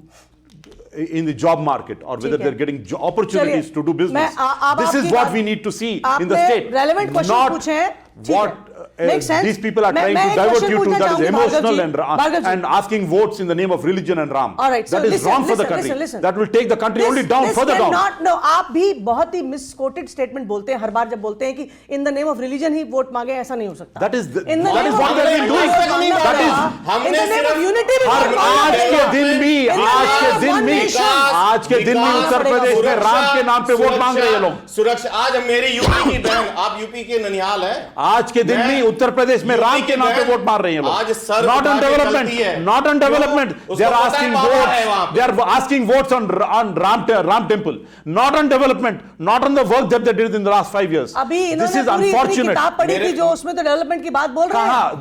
in the job market or whether ठीक है। they're getting opportunities चलिए, to do business. आप This is आपकी what बात- we need to see in the आपने state. relevant question Not पूछे हैं, ठीक what है। Makes sense. these people are मैं trying to एक divert question you to पूछना that is चाहूंगी, Bhargava emotional ji, Bhargava ji. and asking votes in the name of religion and Ram. All right, so That is listen, wrong for the listen, country. listen. That will take the country only down, further down. No, आप भी बहुत ही misquoted statement बोलते हैं हर बार जब बोलते हैं कि in the name of religion he vote मांगे, ऐसा नहीं हो सकता। That is In the that is name what of they've been doing. religion, That is हमने in the name of सिर्फ- unity भी हर वोट मांगा आज है। के दिन भी In the आज name के of दिन one भी nation. आज के दिन भी विकास उत्तर पड़ेगा, प्रदेश में सुरक्षा- राम के नाम पे वोट मांग रहे हैं ये लोग। सुरक्षा आज मेरी यूपी की बहन, आप यूपी के ननिहाल है, आज के दिन भी उत्तर प्रदेश में राम के नाम पे वोट मार रहे हैं ये लोग। आज सर Not on उठा के development, चलती है। not on development. उसको They are पता है asking पावर है वहाँ votes. पे। They are asking votes on Ram temple. Not on development. Not on the work that they did in the last 5 years. अभी This इन्होंने is पूरी इतनी unfortunate. किताब पढ़ी थी जो उसमें तो डेवलपमेंट की बात बोल रहे हैं। कहाँ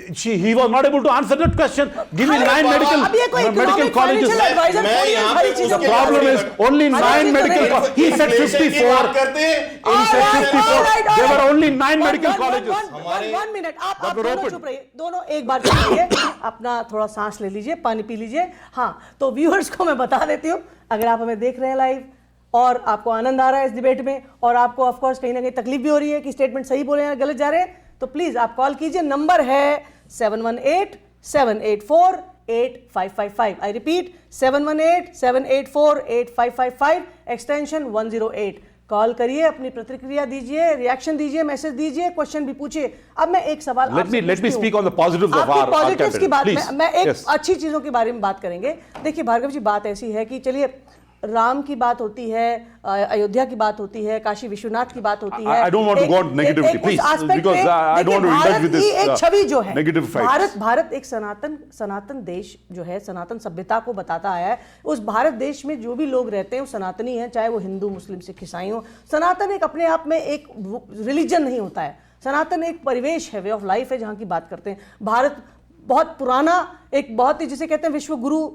he was not able to answer that question. Give me अरे 9 बाबा, अब ये कोई medical economic colleges. financial advisor मैं थोड़ी है, यहाँ सारी पे चीजों उसके को- The problem is only अरे 9 चीज़ तो medical नहीं- colleges. He said Inflation की 54. बात करते हैं, He said 54. There were only 9 medical colleges. One minute, आप That were दोनों open. चुप रहिए, दोनों एक बार चुप रहिए, अपना थोड़ा सांस ले लीजिए, पानी पी लीजिए। हाँ, तो व्यूअर्स को मैं बता देती हूँ, अगर आप हमें देख रहे हैं लाइव और आपको आनंद आ रहा है इस डिबेट में और आपको ऑफ कोर्स कहीं ना कहीं तकलीफ भी हो रही है कि स्टेटमेंट सही बोले हैं गलत जा रहे हैं, तो प्लीज आप कॉल कीजिए। नंबर है 718-784-8555। I repeat 718-784-8555, extension 108। कॉल करिए, अपनी प्रतिक्रिया दीजिए, रिएक्शन दीजिए, मैसेज दीजिए, क्वेश्चन भी पूछिए। अब मैं एक सवाल Let me speak on the positives of आपकी our पॉजिटिव्स की cabinet, बात please. मैं एक Yes. अच्छी चीजों के बारे में बात करेंगे। देखिए भार्गव जी, बात ऐसी है कि चलिए राम की बात होती है, अयोध्या की बात होती है, काशी विश्वनाथ की बात होती है। I don't want to go on negativity, please, because I don't want to indulge with this, एक छवि जो है negative fights. भारत एक सनातन देश जो है, सनातन सभ्यता को बताता आया है। उस भारत देश में जो भी लोग रहते हैं वो सनातनी हैं, चाहे वो हिंदू, मुस्लिम, सिख, ईसाई हो। सनातन एक अपने आप में एक रिलीजन नहीं होता है, सनातन एक परिवेश है, वे ऑफ लाइफ है, जहाँ की बात करते हैं। भारत बहुत पुराना, एक बहुत ही जिसे कहते हैं विश्व गुरु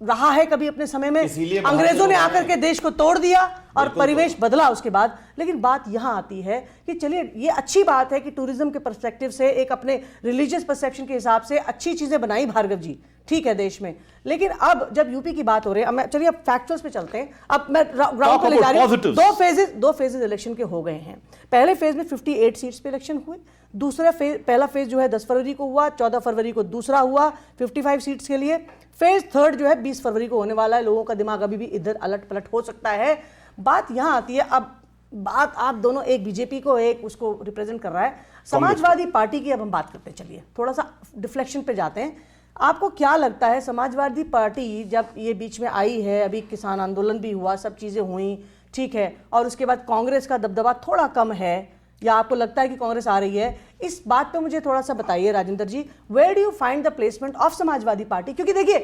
रहा है कभी अपने समय में। अंग्रेजों ने आकर के देश को तोड़ दिया और परिवेश बदला उसके बाद। लेकिन बात यहां आती है कि चलिए ये अच्छी बात है कि टूरिज्म के पर्सपेक्टिव से, एक अपने रिलीजियस परसेप्शन के हिसाब से अच्छी चीजें बनाई भार्गव जी, ठीक है देश में। लेकिन अब जब यूपी की बात हो रही है, अब मैं चलिए अब फैक्चुअल्स पे चलते हैं। अब मैं ग्राउंड पे ले जा रही हूं। दो फेजेस इलेक्शन के हो गए हैं। पहले फेज में 58 सीट्स पे इलेक्शन हुए। दूसरा फेज, पहला फेज जो है 10 फरवरी को हुआ, 14 फरवरी को दूसरा हुआ 55 सीट्स के लिए। फेज थर्ड जो है 20 फरवरी को होने वाला है। लोगों का दिमाग अभी भी इधर अलट पलट हो सकता है। बात यहां आती है, अब बात आप दोनों, एक बीजेपी को, एक उसको रिप्रेजेंट कर रहा है समाजवादी पार्टी की। अब हम बात करते हैं, चलिए थोड़ा सा डिफ्लेक्शन पे जाते हैं। आपको क्या लगता है समाजवादी पार्टी जब ये बीच में आई है, अभी किसान आंदोलन भी हुआ, सब चीज़ें हुई, ठीक है, और उसके बाद कांग्रेस का दबदबा थोड़ा कम है, या आपको लगता है कि कांग्रेस आ रही है, इस बात पे मुझे थोड़ा सा बताइए Rajendra ji, where do you find the placement of Samajwadi Party? क्योंकि देखिए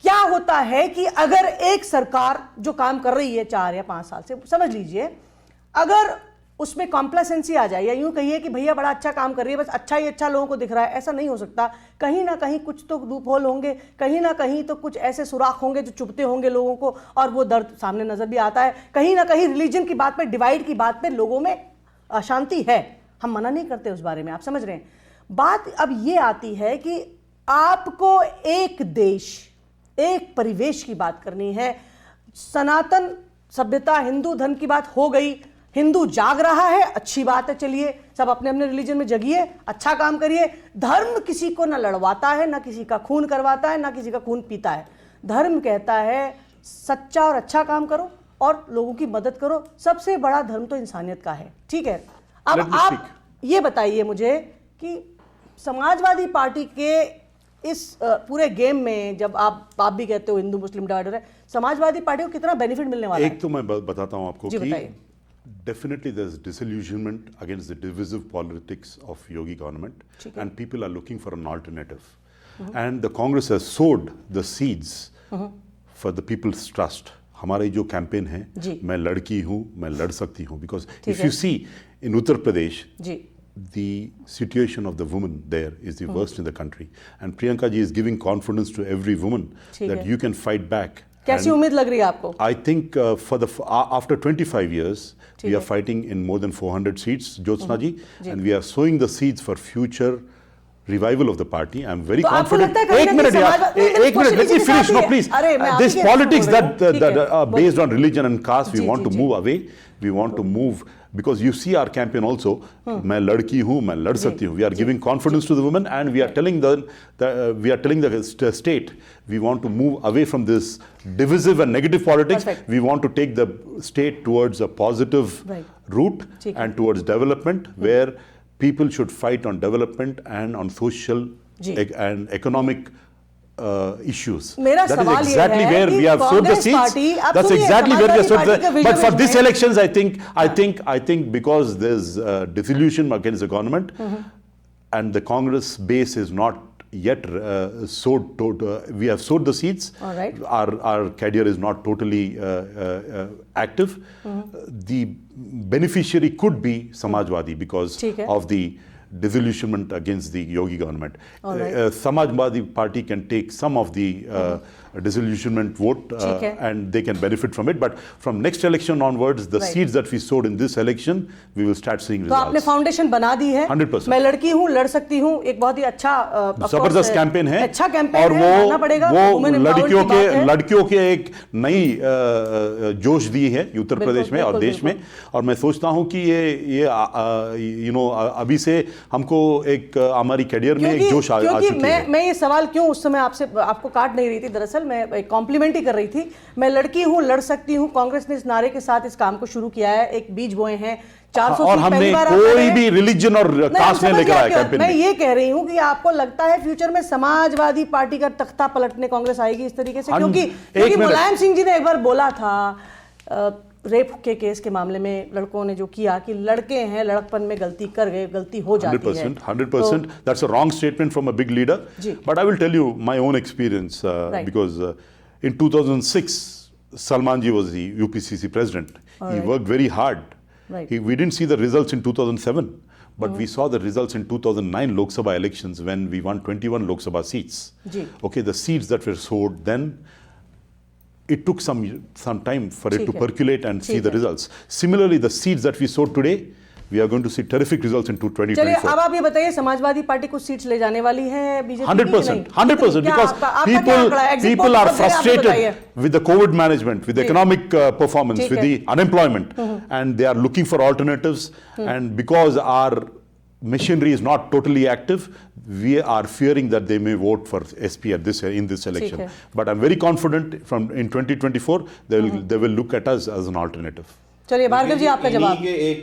क्या होता है कि अगर एक सरकार जो काम कर रही है 4 या 5 साल से, समझ लीजिए, अगर उसमें कॉम्प्लेसेंसी आ जाए, या यूं कहिए कि भैया बड़ा अच्छा काम कर रही है, बस अच्छा ही अच्छा लोगों को दिख रहा है, ऐसा नहीं हो सकता। कहीं ना कहीं कुछ तो लूप होल होंगे, कहीं ना कहीं तो कुछ ऐसे सुराख होंगे जो चुभते होंगे लोगों को, और वो दर्द सामने नजर भी आता है। कहीं ना कहीं रिलीजन की बात पे, डिवाइड की बात पे लोगों में अशांति है, हम मना नहीं करते उस बारे में, आप समझ रहे हैं। बात अब ये आती है कि आपको एक देश, एक परिवेश की बात करनी है। सनातन सभ्यता, हिंदू धर्म की बात हो गई, हिंदू जाग रहा है, अच्छी बात है, चलिए सब अपने अपने रिलीजन में जगिए, अच्छा काम करिए। धर्म किसी को ना लड़वाता है, ना किसी का खून करवाता है, ना किसी का खून पीता है। धर्म कहता है सच्चा और अच्छा काम करो और लोगों की मदद करो, सबसे बड़ा धर्म तो इंसानियत का है, ठीक है। अब आप ये बताइए मुझे कि समाजवादी पार्टी के इस पूरे गेम में, जब आप भी कहते हो हिंदू मुस्लिम डिवाइडर है, समाजवादी पार्टी को कितना बेनिफिट मिलने वाला है? एक तो मैं बताता हूं आपको कि definitely there's disillusionment against the divisive politics of Yogi government, and people are looking for an alternative. And the Congress has sowed the seeds for the people's trust. हमारी जो कैंपेन है, मैं लड़की हूँ, मैं लड़ सकती हूँ, because if you see in Uttar Pradesh, the situation of the woman there is the worst in the country, and Priyanka ji is giving confidence to every woman that you can fight back. कैसी उम्मीद लग रही है आपको? I think after 25 years, we are fighting in more than 400 seats, Jyotsna ji, and we are sowing the seeds for future revival of the party. I'm very confident. एक minute, let me finish. No, please. This politics that based on religion and caste, we want to move away. We want to move, because you see our campaign also, मैं लड़की हूँ, मैं लड़ सकती हूँ. We are giving confidence to the women, and we are telling the state, we want to move away from this divisive and negative politics. We want to take the state towards a positive route and towards development, where people should fight on development and on social and economic issues. मेरा that सवाल is exactly ये है where कि we have sowed the Congress party, seeds. आप That's सुनिए, exactly where we have sowed Samajwadi party का but for vision this है। elections, I think because there's disillusion against the government, and the Congress base is not yet sowed. We have sowed the seeds. All right. Our career is not totally active. The beneficiary could be Samajwadi because of the disillusionment against the Yogi government. Samajwadi party can take some of the disillusionment vote and they can benefit from it. But from next election onwards, the seeds that we sowed in this election, we will start seeing results. तो आपने foundation बना दी है, 100%. मैं लड़की हूँ, लड़ सकती हूँ, एक बहुत ही अच्छा जबरदस्त कैंपेन है, अच्छा कैंपेन और वो लड़कियों के एक नई जोश दी है उत्तर प्रदेश में और देश में, और मैं सोचता हूँ कि ये अभी से हमको एक हमारी करियर में एक जोश आ चुकी है। मैं ये सवाल क्यों उस समय आपको काट नहीं रही थी, दरअसल मैं कॉम्प्लीमेंट ही कर रही थी। मैं लड़की हूँ, लड़ सकती हूँ, कांग्रेस ने इस नारे के साथ इस काम को शुरू किया है, एक बीज बोए हैं, 400 और हमने कोई भी रिलीजन और कास्ट में लेकर आया कैंपेन। मैं ये कह रही हूँ कि आपको लगता है फ्यूचर में समाजवादी पार्टी का तख्ता पलटने कांग्रेस आएगी इस तरीके से? क्योंकि मुलायम सिंह जी ने एक बार बोला था रेप के केस के मामले में, लड़कों ने जो किया कि लड़के हैं, लड़कपन में गलती कर गए, गलती हो जाती है। 100%. That's a wrong statement from a big leader. But I will tell you my own experience because in 2006, Salman ji was the UPCC president. He worked very hard. We didn't see the results in 2007, but we saw the results in 2009 Lok Sabha elections when we won 21 Lok Sabha seats. Okay, the seeds that were sowed then, it took some time for it to percolate and see the results. Similarly, the seeds that we sowed today, we are going to see terrific results in 2024. चलिए अब आप ये बताइए, Samajwadi party कुछ seats ले जाने वाली है BJP? 100%, because people are frustrated with the COVID management, with the economic performance, with the unemployment, and they are looking for alternatives. And because our machinery is not totally active, we are fearing that they may vote for SP in this election. But I'm very confident in 2024 they will look at us as an alternative. चलिए भार्गव जी, आपका जवाब। एक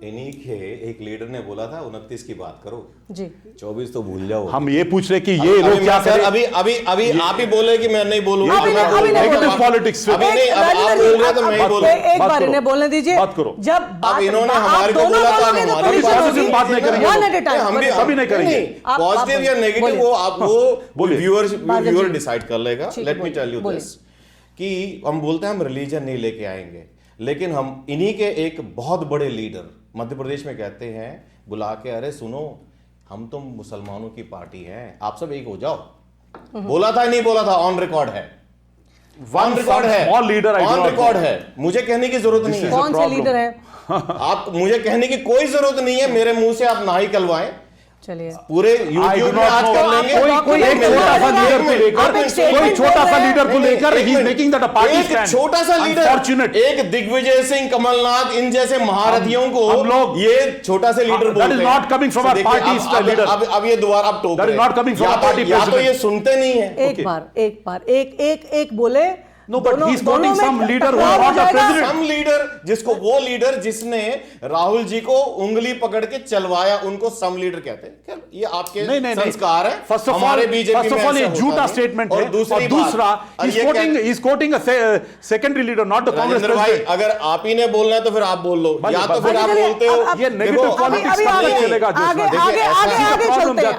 इन्हीं के एक leader ने बोला था 29 की बात करो जी 24 तो भूल जाओ। हम ये पूछ रहे कि ये लोग क्या करें। अभी अभी अभी आप ही बोले कि मैं नहीं बोलूंगा। अभी नहीं नेगेटिव पॉलिटिक्स अभी नहीं, अब आप बोल रहे हो तो मैं ही बोलूंगा। एक बार इन्हें बोलने दीजिए। बात करो। जब अब इन्होंने हमारे को बोला था, हमारी बात नहीं करेंगे। हम भी अभी नहीं करेंगे। पॉजिटिव या नेगेटिव वो आप वो व्यूअर डिसाइड कर लेगा। Let me tell you this कि हम बोलते हैं हम रिलीजन नहीं लेके आएंगे, लेकिन हम इन्हीं के एक बहुत बड़े लीडर मध्य प्रदेश में कहते हैं बुला के, अरे सुनो हम तो मुसलमानों की पार्टी हैं, आप सब एक हो जाओ। बोला था नहीं बोला था, ऑन रिकॉर्ड है, ऑन रिकॉर्ड है, ऑन रिकॉर्ड है। मुझे कहने की जरूरत नहीं है कौन से लीडर है। आप मुझे कहने की कोई जरूरत नहीं है, मेरे मुंह से आप ना ही कलवाएं। चलिए पूरे YouTube में आज कर लेंगे। कोई एक छोटा सा लीडर को लेकर, कोई छोटा सा लीडर को लेकर he is making that a party stand. एक छोटा सा लीडर, अनफॉर्चूनेट, एक दिग्विजय सिंह, कमलनाथ, इन जैसे महारथियों को हम लोग ये छोटा से लीडर बोलते हैं। That is not coming from a party leader. अब ये दोबारा आप टोक दैट रहे is not coming from a party या तो ये प्रेसिडेंट। सुनते नहीं है। एक बार एक बोले। No, but he's quoting some leader who is not a president. Some leader जिसको, वो लीडर जिसने राहुल जी को उंगली पकड़ के चलवाया, उनको सम लीडर कहते हैं। क्या ये आपके संस्कार है? फर्स्ट ऑफ हमारे ऑल बीजेपी ये झूठा स्टेटमेंट है। और दूसरा he's quoting a secondary leader, not the Congress Rajendra भाई, president. अगर आप ही ने बोलना है तो फिर आप बोल लो, या तो फिर आप बोलते हो। ये नेगेटिव पॉलिटिक्स कब तक चलेगा? आगे चलते हैं।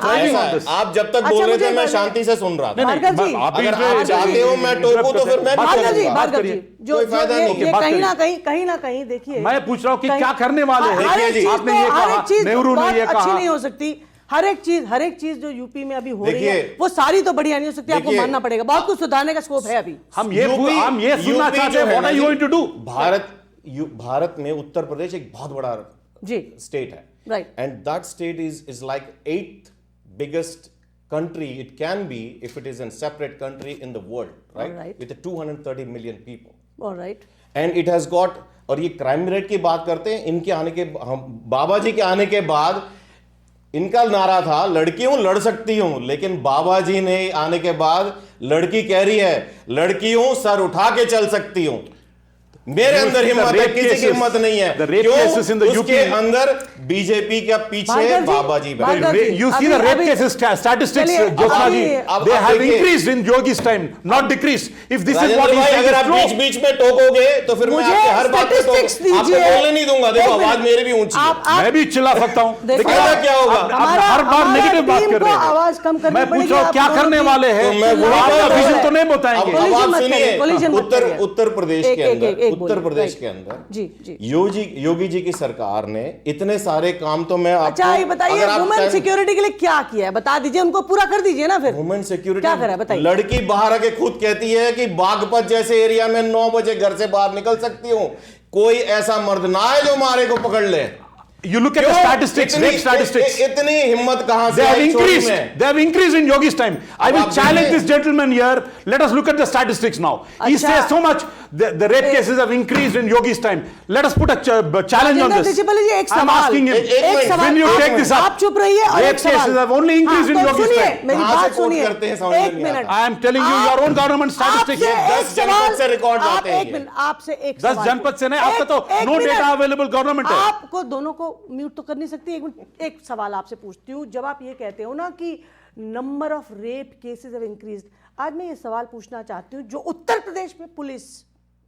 आप जब तक बोल रहे थे मैं शांति से सुन रहा था। अगर आप आप चाहते हो मैं टोकू तो फिर मैं भार्गव जी, जो कोई फायदा नहीं। ये कहीं ना कहीं देखिए, मैं पूछ रहा हूँ कि क्या करने वाले हैं। हर एक चीज आपने ये कहा, नेहरू ने ये अच्छी कहा, नहीं हो सकती। हर एक चीज जो यूपी में अभी हो रही है वो सारी तो बढ़िया नहीं हो सकती। आपको मानना पड़ेगा, बहुत कुछ सुधारने का स्कोप है अभी। हम ये सुनना चाहते हैं, what are you going to do. Bharat में उत्तर प्रदेश एक बहुत बड़ा जी स्टेट है, right, and that state is like 8th biggest country it can be if it is a separate country in the world, right? Alright. With 230 million people. Alright. And it has got, और ये crime rate की बात करते हैं, इनके आने के, हम बाबा जी के आने के बाद इनका नारा था लड़कियों लड़ सकती हूं, लेकिन बाबा जी ने आने के बाद लड़की कह रही है लड़कियों सर उठा के चल सकती हूं। मेरे अंदर हिम्मत है, किसी की हिम्मत नहीं है। क्यों? उसके अंदर बीजेपी के पीछे बाबा जी बैठे। You see the rape cases statistics, Jyotsna ji, they have increased in Yogi's time, not decreased. If this is what he said, अगर आप बीच बीच में टोकोगे तो फिर मैं आपके हर बात पे आपको बोलने नहीं दूंगा। देखो आवाज मेरी भी ऊंची है, मैं भी चिल्ला सकता हूँ, लेकिन क्या होगा? हर बार नेगेटिव बात कर रहे हैं। आवाज कम करनी मैं पूछ रहा हूँ क्या करने वाले हैं, आपका विजन तो नहीं बताएंगे। अब आप सुनिए, उत्तर प्रदेश के अंदर, उत्तर प्रदेश के अंदर जी योगी जी की सरकार ने इतने सारे काम, तो मैं आपको, अच्छा ये बताइए वुमेन सिक्योरिटी के लिए क्या किया है, बता दीजिए, उनको पूरा कर दीजिए ना। फिर वुमेन सिक्योरिटी क्या करा है बताइए। लड़की बाहर आके खुद कहती है कि बागपत जैसे एरिया में 9 बजे घर से बाहर निकल सकती हूँ, कोई ऐसा मर्द ना है जो मारे को पकड़ ले। You look at the statistics, rape statistics. इतनी हिम्मत कहां से They have आई increased. चोरी में? They have increased in Yogi's time. I will आप challenge देखिए। this gentleman here. Let us look at the statistics now. He अच्छा। says so much. The rape cases have increased in Yogi's time. Let us put a challenge on this. एक I'm सवाल, asking him. एक सवाल, When you आप- take this up, आप चुप रहिए और rape एक सवाल। cases have only increased in हाँ, तो Yogi's सुनिए, time. मेरी कहाँ से बात quote सुनिए, करते हैं, समझ में एक नहीं minute. I am telling you your own government statistics. आपसे एक 10 जनपद सवाल, से रिकॉर्ड आप लाते हैं एक ये। मिनट, आपसे एक 10 सवाल जनपद से नहीं, आपका तो एक no minute. data available government है। आपको दोनों को म्यूट तो कर नहीं सकती। एक सवाल आपसे पूछती हूँ, जब आप ये कहते हो ना कि number of rape cases have increased, आज मैं ये सवाल पूछना चाहती हूँ, जो उत्तर प्रदेश में पुलिस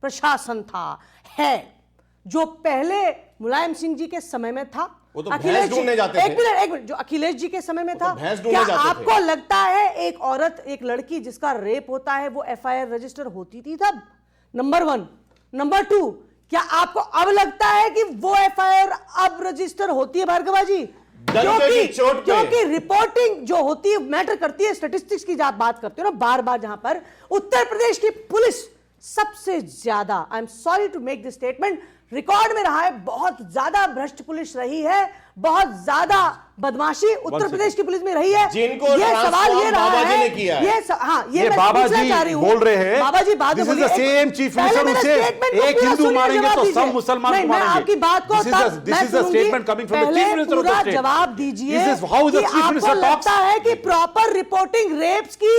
प्रशासन था, है, जो पहले मुलायम सिंह जी के समय में था, वो तो भैंस ढूंढने जाते थे। एक मिनट, जो अखिलेश जी के समय में था, भैंस ढूंढने क्या जाते थे। आपको लगता है एक औरत, एक लड़की जिसका रेप होता है, वो FIR रजिस्टर होती थी तब? नंबर 1। नंबर 2, क्या आपको अब लगता है कि वो FIR अब रजिस्टर होती है भार्गवा जी? क्योंकि रिपोर्टिंग जो होती है मैटर करती है, स्टैटिस्टिक्स की बात करते हो ना बार बार, जहां पर उत्तर प्रदेश की पुलिस सबसे ज्यादा, I am sorry to make this statement, record में रहा है, बहुत ज्यादा भ्रष्ट पुलिस रही है, बहुत ज्यादा बदमाशी उत्तर प्रदेश की पुलिस में रही है। जिनको ये सवाल ये रहा बाबा जी है, ने किया है। ये मैं बाबा पूछना जी चाह रही हूं। बोल रहे हैं, बाबा जी बात This is बोलिए। the same chief minister who says, एक हिंदू मारेंगे तो सब मुसलमान को मारेंगे। आपकी बात को This is the statement coming from the chief minister of the state. जवाब दीजिए। This is how the chief minister talks. लगता है कि प्रॉपर रिपोर्टिंग रेप्स की,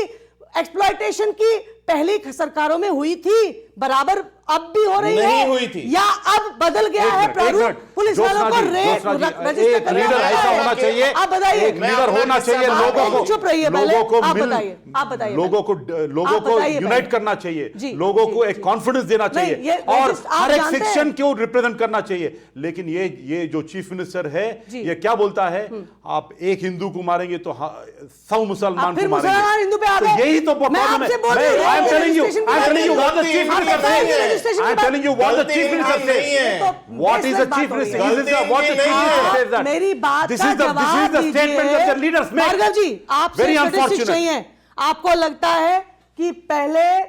एक्सप्लॉयटेशन की पहली सरकारों में हुई थी बराबर अब भी हो रही नहीं है हुई थी। या अब बदल गया है प्रारूप पुलिस वालों को जोत्स्ना जी, रजिस्टर एक लीडर ऐसा होना चाहिए, आप बताइए, एक लीडर होना चाहिए, लोगों को चुप रहिए पहले, लोगों को आप मिल- बताइए, आप बताइए लोगों को आप बताइए यूनाइट पहले। करना चाहिए, जी, लोगों जी, को एक जी। कॉन्फिडेंस देना नहीं, चाहिए ये और रजिस्ट- आप हर एक जानते हैं- सेक्शन को रिप्रेजेंट करना चाहिए। लेकिन ये जो चीफ मिनिस्टर है जी। ये क्या बोलता है, आप एक हिंदू को मारेंगे तो 100 मुसलमान आप फिर को मारेंगे। मुसलमान हिंदू पे आ तो गए। यही तो मैं प्रॉब्लम है। आपसे बोल रही हूँ, I am telling you registration की what the गलती chief इनकी minister नहीं है। says. I am telling you what the गलती chief minister इनकी नहीं है। says. What is the chief minister? गलती This is what the इनकी chief नहीं minister है। says that. मेरी बात This का is the जवाब statement that the leaders make. Bhargava जी, आपसे Very स्टैटिस्टिक्स unfortunate. चाहिए। आपको लगता है कि पहले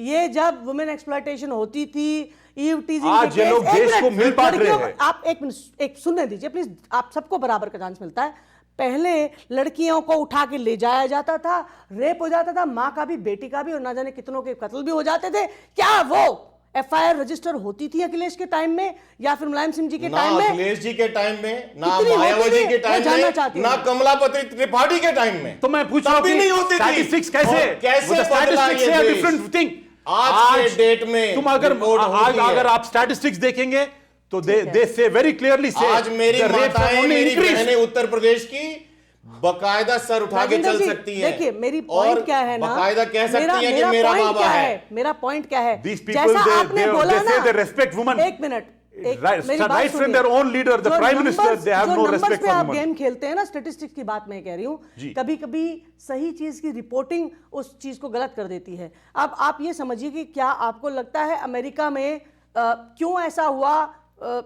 ये जब वुमेन एक्सप्लॉयटेशन होती थी, ईव टीजिंग आज के ये केस- लोग एक देश मिनट, को मिल बांट रहे लड़कियों को- हैं। आप एक मिनट एक सुनने दीजिए प्लीज, आप सबको बराबर का चांस मिलता है। पहले लड़कियों को उठा के ले जाया जाता था, रेप हो जाता था, माँ का भी बेटी का भी, और ना जाने कितनों के कत्ल भी हो जाते थे। क्या वो एफआईआर रजिस्टर होती थी अखिलेश के टाइम में या फिर मुलायम सिंह जी के ना टाइम में? अखिलेश जी के टाइम में, ना कितनी होती मायावती थी? के मैं टाइम जानना में, चाहती ना हूँ। कमलापति त्रिपाठी के टाइम में। तो मैं पूछ तब रहा हूं भी कि नहीं होती थी। statistics कैसे और कैसे वो तो बदला statistics ये से देश? different thing। आज के डेट में तुम अगर रिपोर्ट होती है। अगर आप स्टैटिस्टिक्स देखेंगे तो दे से वेरी क्लियरली से आज मेरी the rates have माताएं, only मेरी increased। बहनें उत्तर प्रदेश की बकायदा सर उठा के राजेंद्र चल जी, सकती हैं। देखिए मेरी और पॉइंट क्या है ना, बकायदा कह सकती हैं कि मेरा point बाबा क्या है। मेरा पॉइंट क्या है, These people, जैसा they- आपने they- बोला they say ना, they respect women. एक मिनट, एक Right, मेरी बात right from सुनिए। their own leader, the जो prime minister, numbers- they have जो no numbers respect पे for आप women. गेम खेलते हैं ना, स्टेटिस्टिक्स की बात मैं कह रही हूँ, जी। कभी कभी सही चीज की रिपोर्टिंग उस चीज को गलत कर देती है। अब आप ये समझिए कि क्या आपको लगता है अमेरिका में क्यों ऐसा हुआ,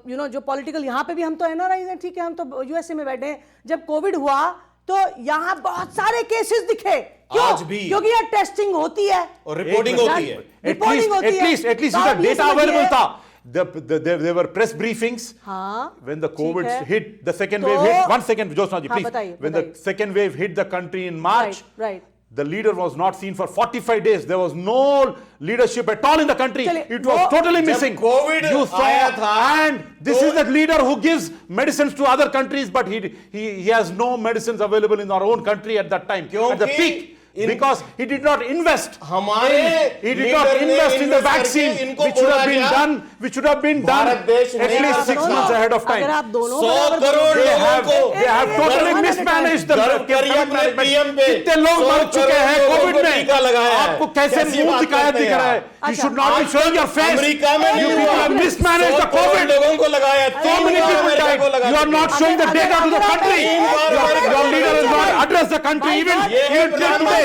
जो पॉलिटिकल, यहाँ पे भी हम तो एनआरआई हैं, ठीक है, हम तो यूएसए में बैठे हैं, जब कोविड हुआ तो यहाँ बहुत सारे केसेस दिखे। क्यों? आज भी। क्योंकि यहाँ टेस्टिंग होती है और रिपोर्टिंग होती है। रिपोर्टिंग होती है। At least तो इसका आप ये data समझिए- available था। There were press briefings हाँ, when the ठीक COVID है। hit, the second तो- wave hit. One second, Jyotsna ji, हाँ, please. बताइए, When the बताइए। second wave hit the country in March, right. the leader was not seen for 45 days. There was no leadership at all in the country. चलिए, It was वो- totally जब missing. COVID You saw, आया था, and this तो- is the leader who gives medicines to other countries, but he has no medicines available in our own country at that time, at the क्योंकि peak. Because he did not invest. हमारे He did not leader ने invest in the invest करके vaccine, इनको which should बोला have been गया, done. Which should have been done Bharat देश at नहीं least कर 6 सकता। months ahead of time. अगर आप दोनों 100 बराबर करोड़ दोनों- लोगों को They have totally गर्व mismanaged the गर्व करिए COVID अपने management. PM पे। कितने लोग 100 मर चुके हैं करोड़ कोविड लोगों को में, टीका लगाया है। आपको कैसे कैसी मुंह बात दिखाया करते दिख हैं रहा है? आप? You अच्छा, should not be showing your face. America में You भी people हुआ। have mismanaged the 100 crore COVID. लोगों को लगाया, So many people died. You are not showing the data to the country. Your leader has not addressed the country even today.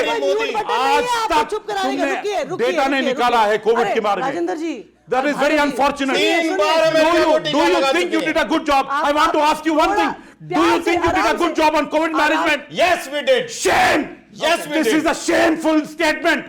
आज तक तुमने data नहीं निकाला है कोविड के बारे में। राजेंद्र जी, That is very unfortunate. तीन बार अमेरिका को Do टीका you लगा think you चुके did a good job? I want to ask you one thing. Do you think you did a good job on COVID management? Yes, we did. Shame! Yes, we This did. is a shameful statement.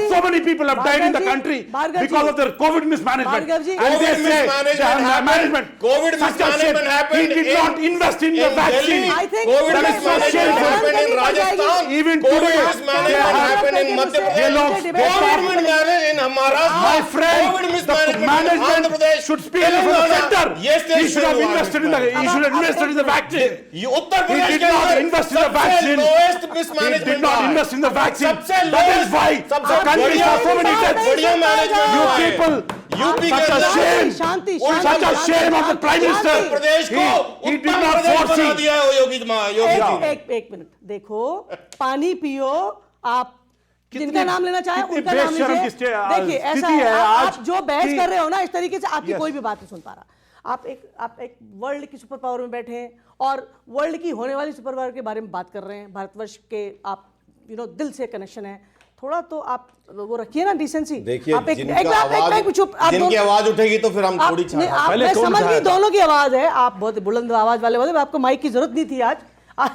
So many people have died in the country because of their COVID mismanagement. Bhargav ji. And they COVID say mismanagement they have happened. management. COVID Such a mismanagement shame. happened He did in- not invest in the in vaccine. Delhi. I think COVID that is so mismanagement shameful. happened in Rajasthan. Even COVID today, mismanagement they have- happened in Madhya ये Pradesh. लोग COVID mismanagement in Maharashtra. My friend, COVID the mismanagement in Andhra management Pradesh. should speak for the Telangana. center. Yes, He should have invested in the. He should have invested in the vaccine. ये उत्तर He Pradesh did के not अंदर invest in the सबसे vaccine. lowest He mismanagement did not रहा है। invest in the vaccine. सबसे That is why सबसे the country बढ़िया- saw so many deaths. बढ़िया मैनेजमेंट You हुआ है। people, यूपी के such a अंदर shame. Shanti, Such a shame of the prime minister. Uttar Pradesh को He did उत्तर not प्रदेश बना foresee. दिया है योगी जी ने। एक मिनट देखो, पानी पियो, आप कितने- जिनका नाम लेना चाहे कितने उनका नाम बेशर्म लीजिए। की देखिए ऐसा स्थिति है, है आप आज जो बहस कि- कर रहे हो ना, इस तरीके से आपकी Yes. कोई भी बात नहीं सुन पा रहा। आप एक वर्ल्ड की सुपर पावर में बैठे हैं और वर्ल्ड की होने वाली सुपर पावर के बारे में बात कर रहे हैं। भारतवर्ष के आप दिल से कनेक्शन है, थोड़ा तो आप वो रखिए ना डिसेंसी। देखिए आप जिनकी आवाज आवाज उठेगी तो फिर हम थोड़ी पहले मैं कौन समझ गई उठाया? दोनों की आवाज है, आप बहुत बुलंद आवाज वाले बोले, आपको माइक की जरूरत नहीं थी आज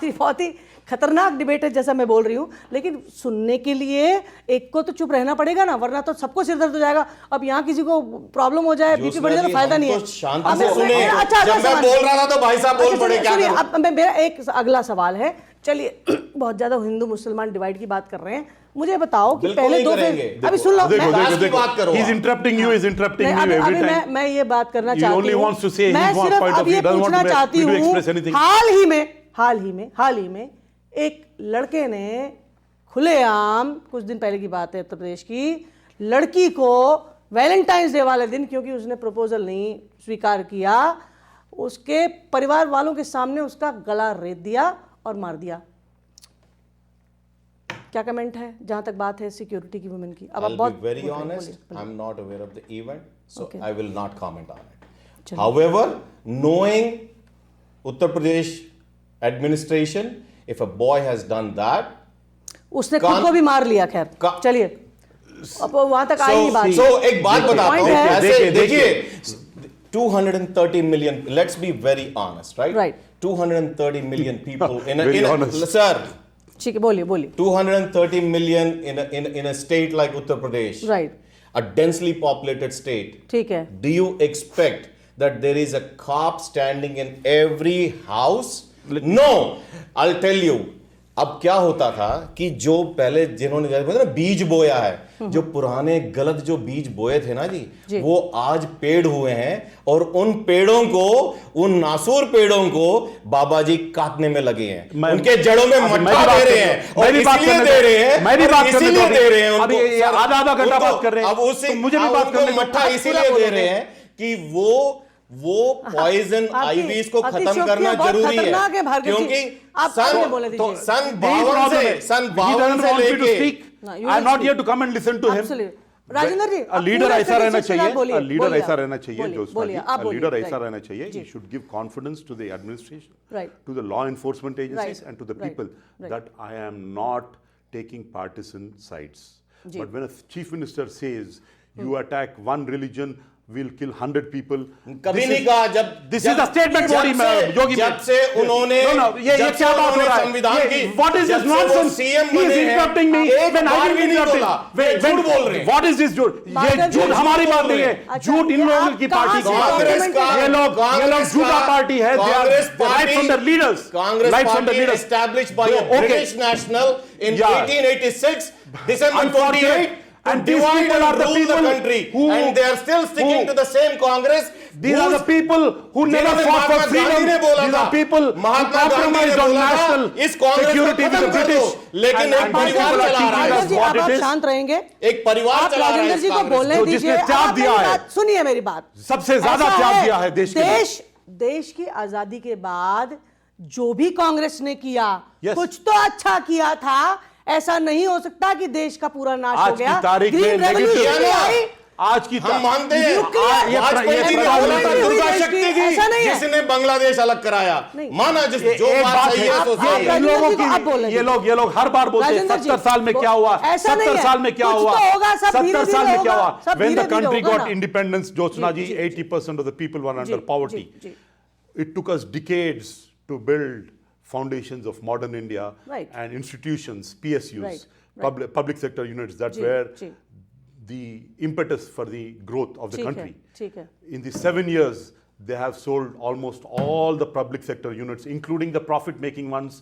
ये बहुत ही खतरनाक डिबेट है जैसा मैं बोल रही हूँ, लेकिन सुनने के लिए एक को तो चुप रहना पड़ेगा ना, वरना तो सबको सिर दर्द हो जाएगा। अब यहाँ किसी को प्रॉब्लम हो जाए, बीपी बढ़ जाए तो फायदा नहीं है। शांति से सुने। अच्छा, जब मैं बोल रहा था तो भाई साहब बोल पड़े, क्या सुनिए, करूं? अब मेरा एक अगला सवाल है। चलिए बहुत ज्यादा हिंदू मुसलमान डिवाइड की बात कर रहे हैं, मुझे बताओ कि बिल्कुल पहले नहीं दो करेंगे। अभी सुन लो, देखो, मैं- विकास की बात करो He is आप। interrupting you. Is interrupting नहीं, you अभी every time. मैं ये बात करना He चाहती only हूँ। wants to say मैं his सिर्फ point of अब view. ये He doesn't want पूछना to चाहती me to हूँ, express anything. हाल ही में एक लड़के ने खुलेआम, कुछ दिन पहले की बात है, उत्तर प्रदेश की लड़की को वैलेंटाइंस डे वाले दिन, क्योंकि उसने प्रपोजल नहीं स्वीकार किया, उसके परिवार वालों के सामने उसका गला रेत दिया और मार दिया। क्या कमेंट है जहां तक बात है सिक्योरिटी की, वुमेन की? अब आप I'll बहुत be very बोलिए, honest. बोलिए। I'm not aware of the event, so Okay. I will not comment on it. चलिए। However, knowing Uttar Pradesh administration, if a boy has done that, उसने खुद को भी मार लिया। खैर का- चलिए, अब वहां तक आई नहीं बात। so एक बात बताता point हूँ, है- ऐसे देखिए 230 million, let's be very honest, right? Right. 230 million people Very honest. sir, ठीक है, बोलिए बोलिए। 230 million in a state like Uttar Pradesh, Right. a densely populated state. ठीक है, Do you expect that there is a cop standing in every house? No, I'll tell you. अब क्या होता था कि जो पहले जिन्होंने जैसे ना बीज बोया है, जो पुराने गलत जो बीज बोए थे ना जी, वो आज पेड़ हुए हैं और उन पेड़ों को, उन नासूर पेड़ों को बाबा जी काटने में लगे हैं, उनके जड़ों में मट्टा दे रहे हैं और इसीलिए दे रहे हैं, मैं भी बात करने इसीलिए दे रहे हैं अभी उनको, आधा घंटा बात कर रहे हैं, अब उससे तो मुझे भी बात करने दो। मट्टा इसीलिए दे रहे हैं कि वो पॉइजन आईवीज को खत्म करना जरूरी है, क्योंकि सन 52 से लेके I am not here to come and listen to him. Rajendra ji, leader ऐसा रहना चाहिए, बोलिए, लीडर ऐसा रहना चाहिए, बोलिए, आप बोलिए, लीडर right. ऐसा रहना चाहिए, he should give confidence to the administration, Right. to the law enforcement agencies Right. and to the Right. people Right. that I am not taking partisan sides. But when a chief minister says you attack one religion, we'll kill 100 people. कभी नहीं कहा। जब This is the statement body में योगी जब से उन्होंने ये क्या बात हो रहा है? संविधान की What is this nonsense? CM He is बने interrupting me हैं, when I didn't interrupt him. झूठ बोल रहे हैं। What is this झूठ? ये झूठ हमारी बात नहीं है, झूठ इन लोगों की पार्टी की बात है। ये लोग झूठा पार्टी है। Congress right from the leaders. Congress Right from the party leaders. established by a Okay. British national in Yeah. 1886, December Unfortunate. 28. And these divide people are and the rule people the country, who- and they are still sticking who- to the same Congress. These are the people who never जिन्होंने fought for Mahatma freedom. Gandhi ने बोला These था, are people who Mahatma Gandhi ने compromised on बोला था, national इस कांग्रेस को security with खत्म the कर दो, British. लेकिन एक And परिवार people are चला रहा treating है। us जी, what अब it आप is. शांत रहेंगे। एक परिवार आप चला रहा है राजेंद्र इस जी को कांग्रेस बोलने जो दीजिए। जिसने त्याग अब दिया मेरी है। बात सुनिए, मेरी बात सबसे ज्यादा ऐसा त्याग है, दिया है देश के लिए। देश की आजादी के बाद जो भी कांग्रेस ने किया, Yes. कुछ तो अच्छा किया था। ऐसा नहीं हो सकता कि देश का पूरा नाश हो आज गया। की तारीख में ग्रीन रेवोल्यूशन negative- आई, आज की हम मानते हैं न्यूक्लियर- वाजपेयी जी ने बोला था दुर्गा शक्ति ऐसा नहीं की, है। जिसने बांग्लादेश अलग कराया, नहीं। माना जिस जो एक बात बात सही है, है तो आप- सही आप है। इन राजेंद्र लोगों जी को आप बोल की रहे ये लोग हर बार बोलते हैं राजेंद्र जी, 70 साल में क्या हुआ, ऐसा नहीं 70 है। साल में क्या कुछ हुआ, तो होगा, सब 70 धीरे-धीरे साल में क्या होगा, हुआ, सब when the धीरे-धीरे country होगा got ना। independence, Jyotsna ji, ji, ji, 80% of the people were under ji, poverty. Ji, ji. It took us decades to build foundations of modern India Right. and institutions, PSUs, Right, right. public sector units that ji, were ji. the impetus for the growth of the ठीक है, country. ठीक है। In the 7 years, they have sold almost all the public sector units, including the profit-making ones,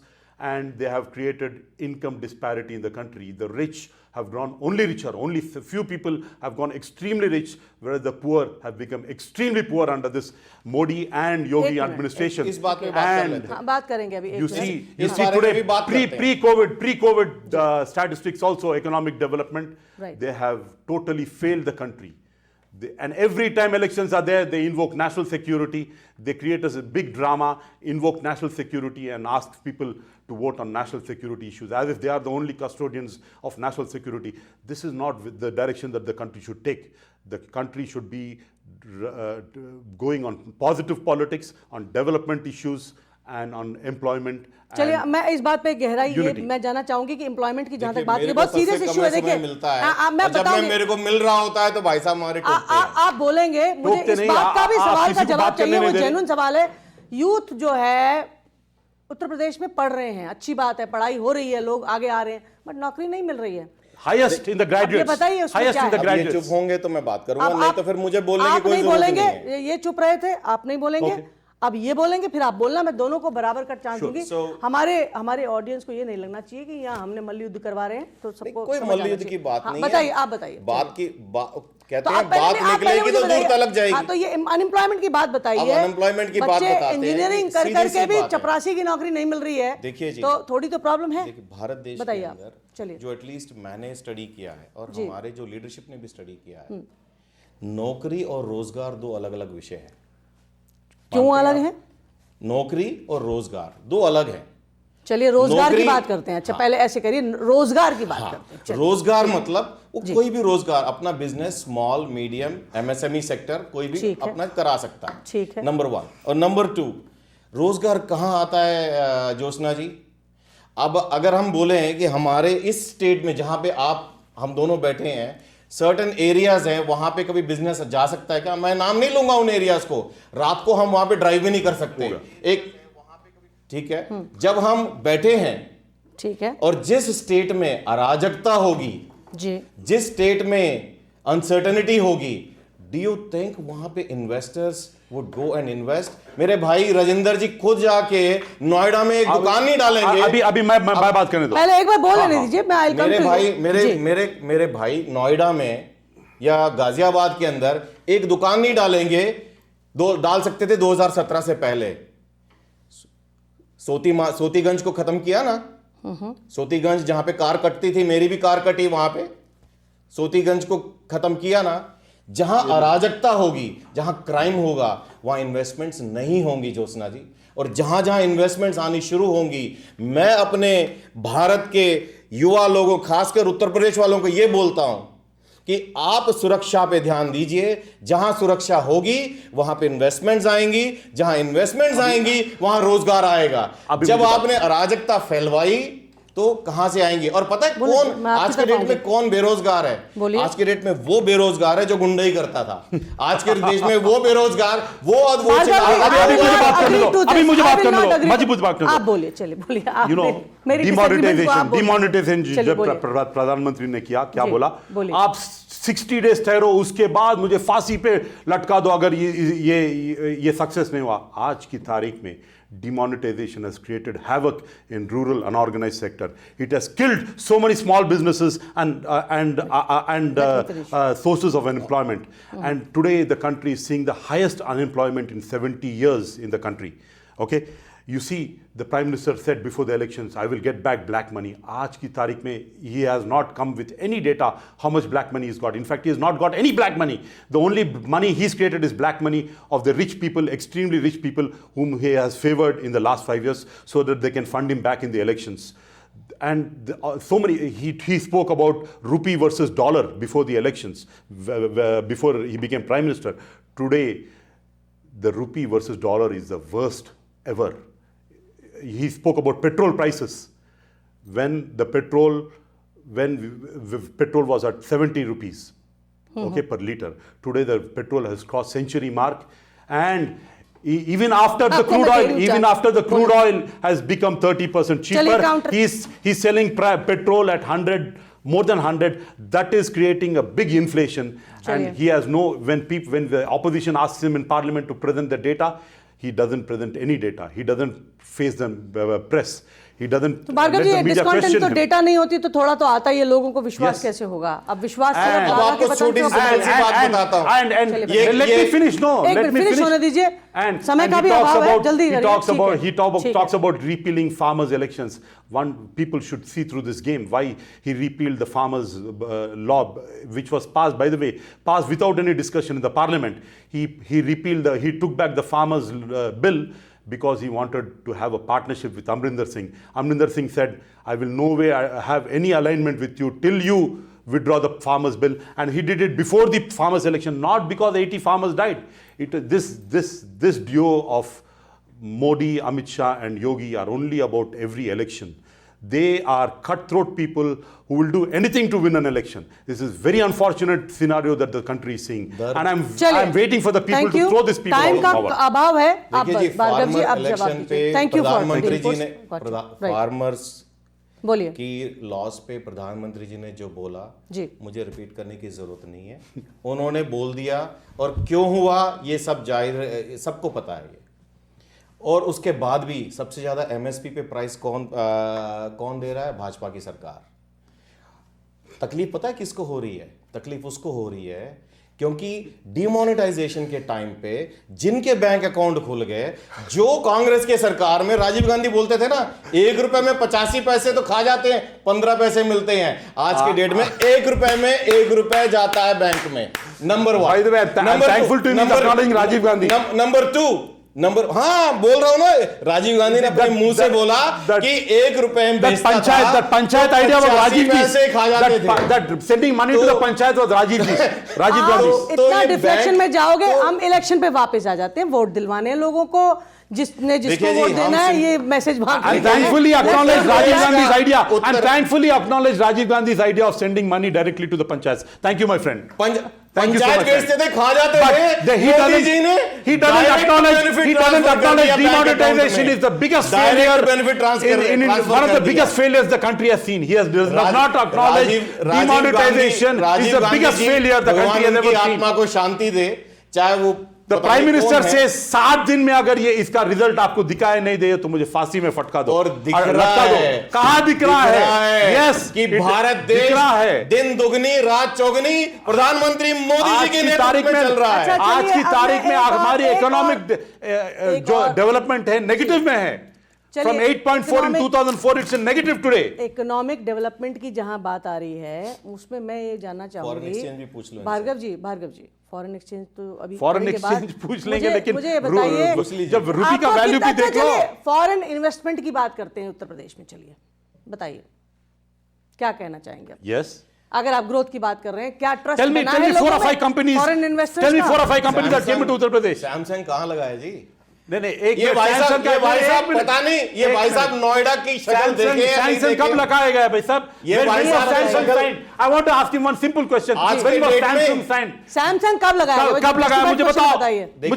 and they have created income disparity in the country. The rich have grown only richer, only few people have gone extremely rich, whereas the poor have become extremely poor under this Modi and Yogi एक minute, administration. इस बात पे बात कर And लेते हैं। हाँ, बात करेंगे अभी। you एक see, मिनट। you इस see बारे में भी today, बात करते हैं। pre-COVID statistics also, economic development, Right. they have totally failed the country. And every time elections are there, they invoke national security. They create a big drama, invoke national security, and ask people to vote on national security issues as if they are the only custodians of national security. This is not the direction that the country should take. The country should be going on positive politics, on development issues, and on employment. चलिए, and मैं इस बात पे गहराई ये unity. मैं जानना चाहूंगी कि एम्प्लॉयमेंट की जहां तक देखिए, बात की, मेरे बहुत को सीरियस सबसे इशू है। कम समय देखिए, मिलता है मैं और जब बताऊंगी, मेरे को मिल रहा होता है तो भाई साहब हमारे टोकते हैं। आप बोलेंगे, मुझे टोकते इस नहीं, बात का भी आप सवाल किसी का को जवाब बात करने चाहिए। वो नहीं दे रहे। जेन्युइन सवाल है। यूथ जो है उत्तर प्रदेश में पढ़ रहे हैं, अच्छी बात है, पढ़ाई हो रही है, लोग आगे आ रहे हैं, बट नौकरी नहीं मिल रही है। Highest in the graduates. बताइए उसमें Highest क्या in the है? अब ये graduates. चुप होंगे तो मैं बात करूंगा, अब नहीं आप- तो फिर मुझे बोलने की आप कोई नहीं जरूरत बोलेंगे, नहीं है। ये चुप रहे थे, आप नहीं बोलेंगे। Okay. अब ये बोलेंगे फिर आप बोलना, मैं दोनों को बराबर का चांस दूंगी। So- हमारे ऑडियंस को ये नहीं लगना चाहिए कि यहाँ हमने मल्लयुद्ध करवा रहे हैं, तो सबको कोई समझ आना मल्लयुद्ध की चाहिए। बात हाँ, नहीं बताइए, है। आप बताइए। कहते तो हैं आप पहले बात आप पहले निकलेगी मुझे तो दूर बताइए। तक जाएगी। हाँ, तो ये अनएम्प्लॉयमेंट की बात बताइए। अब unemployment की बात बच्चे बताते हैं इंजीनियरिंग कि कर सीधी करके सी भी बात है। चपरासी की नौकरी नहीं मिल रही है। देखिए जी, तो थोड़ी तो प्रॉब्लम है। देखिए भारत देश के बताइए आप। अंदर चलिए। जो एटलीस्ट मैंने स्टडी किया है और जी। हमारे जो लीडरशिप ने भी स्टडी किया है, नौकरी और रोजगार दो अलग अलग विषय हैं। क्यों मानते अलग आप? है? नौकरी और रोजगार दो अलग हैं। चलिए रोजगार की नौकरी- बात करते हैं। अच्छा हाँ। पहले ऐसे करिए, रोजगार की बात हाँ, करते हैं। चलिए। रोजगार मतलब वो कोई भी रोजगार, अपना business, small medium MSME sector कोई भी ठीक है। अपना करा सकता है। ठीक है। नंबर 1 और नंबर 2, रोजगार कहाँ आता है ज्योत्सना जी? अब अगर हम बोले हैं कि हमारे इस स्टेट में जहां पे हम दोनों बैठे हैं, सर्टेन एरियाज हैं, वहां पे कभी बिजनेस जा सकता है क्या? मैं नाम नहीं लूंगा उन एरियाज को, रात को हम वहां पे ड्राइव भी नहीं कर सकते। एक ठीक है, जब हम बैठे हैं ठीक है और जिस स्टेट में अराजकता होगी, जी, जिस स्टेट में अनसर्टेनिटी होगी, डू यू थिंक वहां पे investors would go and invest? मेरे भाई राजेंद्र जी खुद जाके नोएडा में एक दुकान नहीं डालेंगे। अभी मैं बात करने दो। पहले एक बार बोल लेने दीजिए, मैं I'll come मेरे to you। भाई जी। मेरे भाई नोएडा में या गाजियाबाद के अंदर एक दुकान नहीं डालेंगे, डाल सकते थे 2017 से पहले। सोतीगंज को खत्म किया ना, सोतीगंज जहां पे कार कटती थी, मेरी भी कार कटी वहां पे, सोतीगंज को खत्म किया ना। जहां अराजकता होगी, जहां क्राइम होगा, वहां इन्वेस्टमेंट्स नहीं होंगी ज्योत्सना जी। और जहां जहां इन्वेस्टमेंट्स आनी शुरू होंगी, मैं अपने भारत के युवा लोगों, खासकर उत्तर प्रदेश वालों को यह बोलता हूं कि आप सुरक्षा पे ध्यान दीजिए। जहां सुरक्षा होगी वहां पे इन्वेस्टमेंट्स आएंगी, जहां इन्वेस्टमेंट्स आएंगी वहां रोजगार आएगा। जब आपने अराजकता फैलवाई तो कहां से आएंगी? और पता है बोलिए, कौन मैं आपकी आज के तरफ डेट आऊंगी। में कौन बेरोजगार है? बोलिए। आज के डेट में वो बेरोजगार है जो गुंडई करता था। आज के देश में वो बेरोजगार, वो भार्गव जी, अभी मुझे बात करने दो, I will not अभी मुझे agree बात to करने this. I will दो, not agree मुझे to- कुछ बात करने दो। आप बोलिए, चलिए बोलिए। आप यू नो मेरी disagreement को आप बोलिए। डिमोनेटाइजेशन चलिए, जब बोलिए। प्रधानमंत्री ने किया, क्या जी, बोला? बोलिए। आप 60 डेज ठहरो, उसके बाद मुझे फांसी पे लटका दो अगर ये सक्सेस नहीं हुआ। आज की तारीख में demonetization has created havoc in rural unorganized sector. It has killed so many small businesses and sources of employment. And today the country is seeing the highest unemployment in 70 years in the country. Okay. You see, the Prime Minister said before the elections, I will get back black money. Aaj ki tarikh mein, he has not come with any data how much black money he's got. In fact, he has not got any black money. The only money he's created is black money of the rich people, extremely rich people whom he has favored in the last 5 years so that they can fund him back in the elections. And so many, he spoke about rupee versus dollar before the elections, before he became Prime Minister. Today, the rupee versus dollar is the worst ever. He spoke about petrol prices. When petrol was at 70 rupees, okay, per liter. Today the petrol has crossed century mark, and even after the crude oil has become 30% cheaper, he's selling petrol at 100, more than 100. That is creating a big inflation. And he has when the opposition asks him in parliament to present the data, he doesn't present any data. He doesn't face the press. He doesn't तो Bhargav let ji, the media discontent question तो him. Data नहीं होती तो थोड़ा तो आता ही है, लोगों को विश्वास Yes. कैसे होगा? अब विश्वास And- सिर्फ अब दादा आपको के बटन छोटी से सी होगा। बात बताता हूं। And चलिए, let me finish. No, एक let minute me finish finish. होने दीजिए। And समय का he भी talks अभाव है, about- जल्दी he करिए, talks ठीक about है, he ठीक talks है। about repealing farmers' elections. One, people should see through this game why he repealed the farmers' law, which was passed, by the way, passed without any discussion in the parliament. He took back the farmers' bill because he wanted to have a partnership with Amrinder Singh. Amrinder Singh said, I will no way have any alignment with you till you withdraw the farmers' bill. And he did it before the farmers' election, not because 80 farmers died. This duo of Modi, Amit Shah and Yogi are only about every election. They are cutthroat people who will do anything to win an election. This is very unfortunate scenario that the country is seeing. And I'm waiting for the people to throw these people out of time power. का अभाव है। आप देखिए जी, भार्गव जी farmer आप जवाब election पे दीजिए। Thank you for प्रधानमंत्री जी ने राइट, फार्मर्स बोलिए की लॉस पे प्रधानमंत्री जी ने जो बोला, जी। मुझे रिपीट करने की जरूरत नहीं है। उन्होंने बोल दिया, और क्यों हुआ ये सब जाहिर, सबको पता है। और उसके बाद भी सबसे ज्यादा एमएसपी पे प्राइस कौन दे रहा है? भाजपा की सरकार। तकलीफ पता है किसको हो रही है? तकलीफ उसको हो रही है क्योंकि डिमोनेटाइजेशन के टाइम पे जिनके बैंक अकाउंट खुल गए, जो कांग्रेस के सरकार में राजीव गांधी बोलते थे ना, 1 रुपए में 85 पैसे तो खा जाते हैं, 15 पैसे मिलते हैं। आज के डेट में 1 रुपए में 1 रुपए जाता है बैंक में। Number one. By the way, I'm thankful to you for acknowledging Rajiv Gandhi. Number हाँ बोल रहा हूं ना, राजीव गांधी ने अपने मुंह से बोला कि 1 रुपए में बेचता था, पंचायत आइडिया was Rajiv पैसे खा जाते थे। that sending money to the panchayat was Rajiv Gandhi. इतना डिफ्लेक्शन में जाओगे, हम इलेक्शन पे वापस आ जाते हैं, वोट दिलवाने लोगों को, जिसको वोट देना है, ये message I thankfully acknowledge Rajiv Gandhi's idea. And thankfully acknowledge Rajiv Gandhi's idea of sending money directly to the panchayats. Thank you, my friend. Thank you so panchayat much. बेचते थे, खा जाते थे। He doesn't acknowledge demonetization is the biggest failure in one of the biggest failures the country has seen. He does not acknowledge demonetization is the biggest failure the country has ever seen. आत्मा को शांति दे, चाहे वो The Prime Minister says 7 दिन में अगर ये इसका result आपको दिखाए नहीं दे तो मुझे फांसी में फटका दो। और दिख रहा है, कहां दिख रहा है? यस, कि भारत देश दिन दुगनी रात चौगनी प्रधानमंत्री मोदी जी के नेतृत्व में चल रहा है। आज की तारीख में हमारी इकोनॉमिक जो डेवलपमेंट है नेगेटिव में है। From 8.4 in 2004 it's a negative today. Economic development की जहां बात आ रही है, उसमें मैं ये जानना चाहूंगी भार्गव जी, फॉरेन एक्सचेंज तो अभी फॉरेन एक्सचेंज पूछ लेंगे, लेकिन मुझे बताइए जब रुपये का वैल्यू भी देख लो। फॉरेन इन्वेस्टमेंट की बात करते हैं उत्तर प्रदेश में, चलिए बताइए क्या कहना चाहेंगे? यस, अगर आप ग्रोथ की बात कर रहे हैं, क्या trust tell me 4 or 5 companies, foreign investors? tell me 4 or 5 companies that came into Uttar Pradesh. Samsung कहां लगा है जी? नहीं, एक ये भाई साहब पता नहीं, ये भाई साहब नोएडा की शक्ल देखे हैं, सैमसंग कब लगाया गया भाई साहब? ये भाई साहब I want to ask him one simple question. When was Samsung signed? Samsung कब लगाया गया? कब लगाया मुझे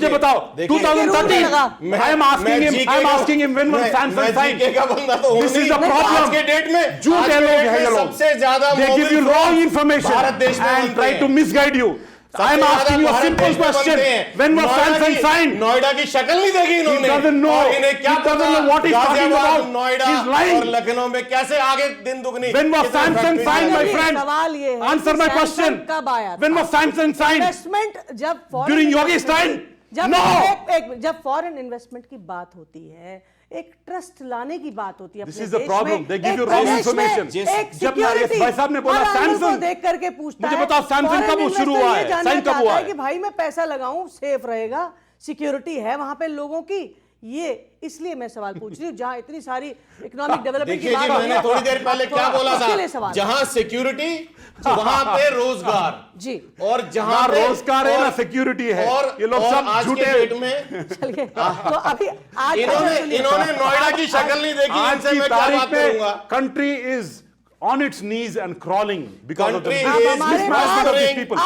बताओ 2013. I am asking him when was Samsung signed? This is the problem. आज के डेट में झूठ है लोग हैं ये लोग, सबसे ज्यादा they give you wrong information Bharat देश में and try to misguide you. I am asking you a simple question. When was Samsung signed? Noida की शक्ल नहीं देखी इन्होंने। He doesn't know. इन्हें क्या He doesn't know what he's talking about. Noida He's lying. और लखनऊ में कैसे आगे दिन दुगनी। When was Samsung signed, my friend? सवाल ये है, Answer my question. कब आया? When was Samsung signed? Investment जब During Yogi's time? जब फॉरेन इन्वेस्टमेंट की बात होती है, एक ट्रस्ट लाने की बात होती है। This is the problem. They give you wrong information. जब भाई साहब ने बोला सैमसंग देख करके पूछता है, मुझे बताओ सैमसंग कब शुरू हुआ है? साइन कब हुआ है? कि भाई मैं पैसा लगाऊं, सेफ रहेगा, सिक्योरिटी है वहां पे लोगों की। ये इसलिए मैं सवाल पूछ रही हूं, जहां इतनी सारी इकोनॉमिक डेवलपमेंट की बात, मैंने थोड़ी देर पहले क्या बोला था, जहां सिक्योरिटी वहां पे रोजगार जी, और जहां रोजगार है ना सिक्योरिटी है, और ये लोग सब झूठे डेट में। चलिए तो अभी आज इन्होंने नोएडा की शक्ल नहीं देखी। आज की तारीख में country is on its knees and crawling because of the mismanagement of these people.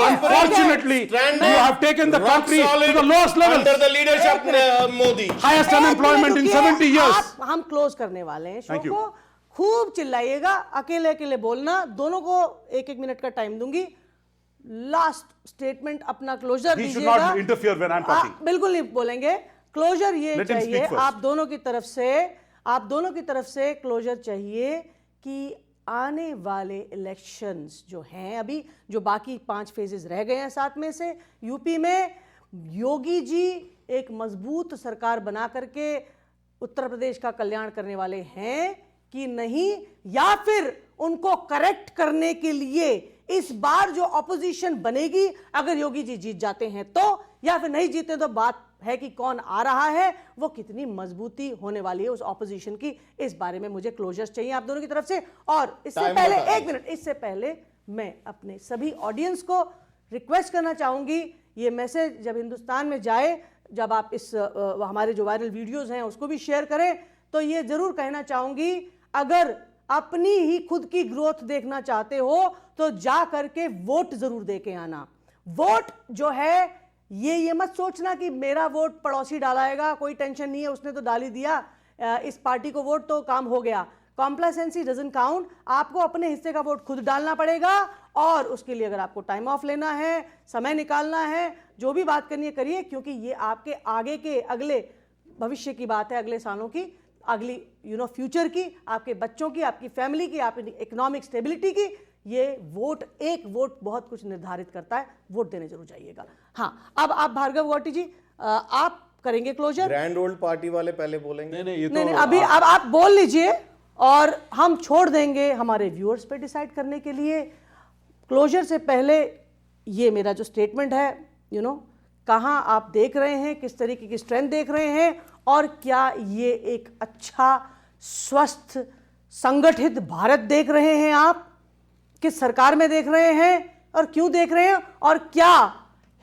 Unfortunately, you have taken the country to the lowest level under the leadership of Modi. Highest unemployment in 70 years. हम close करने वाले हैं show को, खूब चिल्लाइएगा, अकेले अकेले बोलना, दोनों को 1-1 मिनट का टाइम दूंगी। लास्ट स्टेटमेंट अपना क्लोजर दीजिएगा। He should not interfere when I'm talking. बिल्कुल नहीं बोलेंगे, क्लोजर ये चाहिए आप दोनों की तरफ से क्लोजर चाहिए कि आने वाले इलेक्शंस जो हैं, अभी जो बाकी 5 फेजेस रह गए हैं 7 में से, यूपी में योगी जी एक मजबूत सरकार बना करके उत्तर प्रदेश का कल्याण करने वाले हैं कि नहीं, या फिर उनको करेक्ट करने के लिए इस बार जो ऑपोजिशन बनेगी, अगर योगी जी जीत जाते हैं तो, या फिर नहीं जीते तो बात है कि कौन आ रहा है, वो कितनी मजबूती होने वाली है उस ऑपोजिशन की, इस बारे में मुझे क्लोजर्स चाहिए आप दोनों की तरफ से। और इससे पहले 1 मिनट, इससे पहले मैं अपने सभी ऑडियंस को रिक्वेस्ट करना चाहूंगी, ये मैसेज जब हिंदुस्तान में जाए, जब आप इस हमारे जो वायरल वीडियोस हैं उसको भी शेयर करें, तो ये जरूर कहना चाहूंगी, अगर अपनी ही खुद की ग्रोथ देखना चाहते हो तो जा करके वोट जरूर दे के आना। वोट जो है, ये मत सोचना कि मेरा वोट पड़ोसी डालाएगा, कोई टेंशन नहीं है, उसने तो डाल ही दिया, इस पार्टी को वोट तो काम हो गया। कॉम्प्लासेंसी डजंट काउंट, आपको अपने हिस्से का वोट खुद डालना पड़ेगा, और उसके लिए अगर आपको टाइम ऑफ लेना है, समय निकालना है, जो भी बात करनी है करिए, क्योंकि ये आपके आगे के अगले भविष्य की बात है, अगले सालों की, अगली फ्यूचर की, आपके बच्चों की, आपकी फैमिली की, आपकी इकोनॉमिक स्टेबिलिटी की। ये वोट, एक वोट बहुत कुछ निर्धारित करता है। वोट देने जरूर जाइएगा। हाँ, अब आप भार्गव गौटी जी, आप करेंगे क्लोजर। ग्रैंड ओल्ड पार्टी वाले पहले बोलेंगे। नहीं, ये नहीं, तो अभी अब आप बोल लीजिए और हम छोड़ देंगे हमारे व्यूअर्स पे डिसाइड करने के लिए। क्लोजर से पहले ये मेरा जो स्टेटमेंट है, कहाँ आप देख रहे हैं, किस तरीके की स्ट्रेंथ देख रहे हैं, और क्या ये एक अच्छा स्वस्थ संगठित भारत देख रहे हैं आप, किस सरकार में देख रहे हैं और क्यों देख रहे हैं, और क्या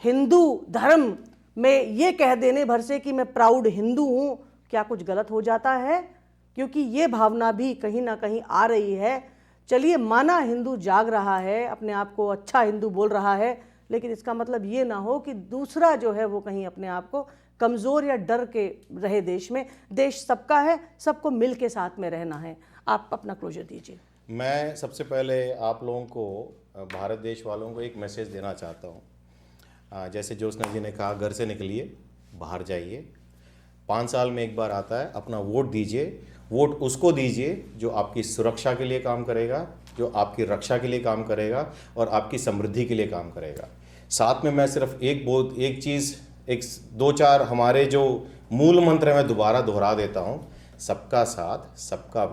हिंदू धर्म में ये कह देने भर से कि मैं प्राउड हिंदू हूं, क्या कुछ गलत हो जाता है? क्योंकि ये भावना भी कहीं ना कहीं आ रही है। चलिए, माना हिंदू जाग रहा है, अपने आप को अच्छा हिंदू बोल रहा है, लेकिन इसका मतलब ये ना हो कि दूसरा जो है वो कहीं अपने आप को कमज़ोर या डर के रहे देश में। देश सबका है, सबको मिल के साथ में रहना है। आप अपना क्लोजर दीजिए। मैं सबसे पहले आप लोगों को, भारत देश वालों को एक मैसेज देना चाहता हूँ। जैसे ज्योत्सना जी ने कहा, घर से निकलिए, बाहर जाइए, 5 साल में एक बार आता है, अपना वोट दीजिए। वोट उसको दीजिए जो आपकी सुरक्षा के लिए काम करेगा, जो आपकी रक्षा के लिए काम करेगा और आपकी समृद्धि के लिए काम करेगा। साथ में मैं सिर्फ एक चीज़, 2-4 हमारे जो मूल मंत्र है मैं दोबारा दोहरा देता हूँ। सबका साथ, सबका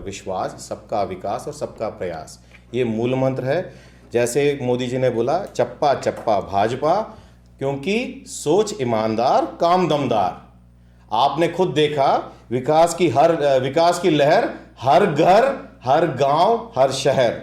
विश्वास, सबका विकास और सबका प्रयास, ये मूल मंत्र है। जैसे मोदी जी ने बोला, चप्पा चप्पा भाजपा, क्योंकि सोच ईमानदार, काम दमदार। आपने खुद देखा, विकास की लहर हर घर, हर गांव, हर शहर।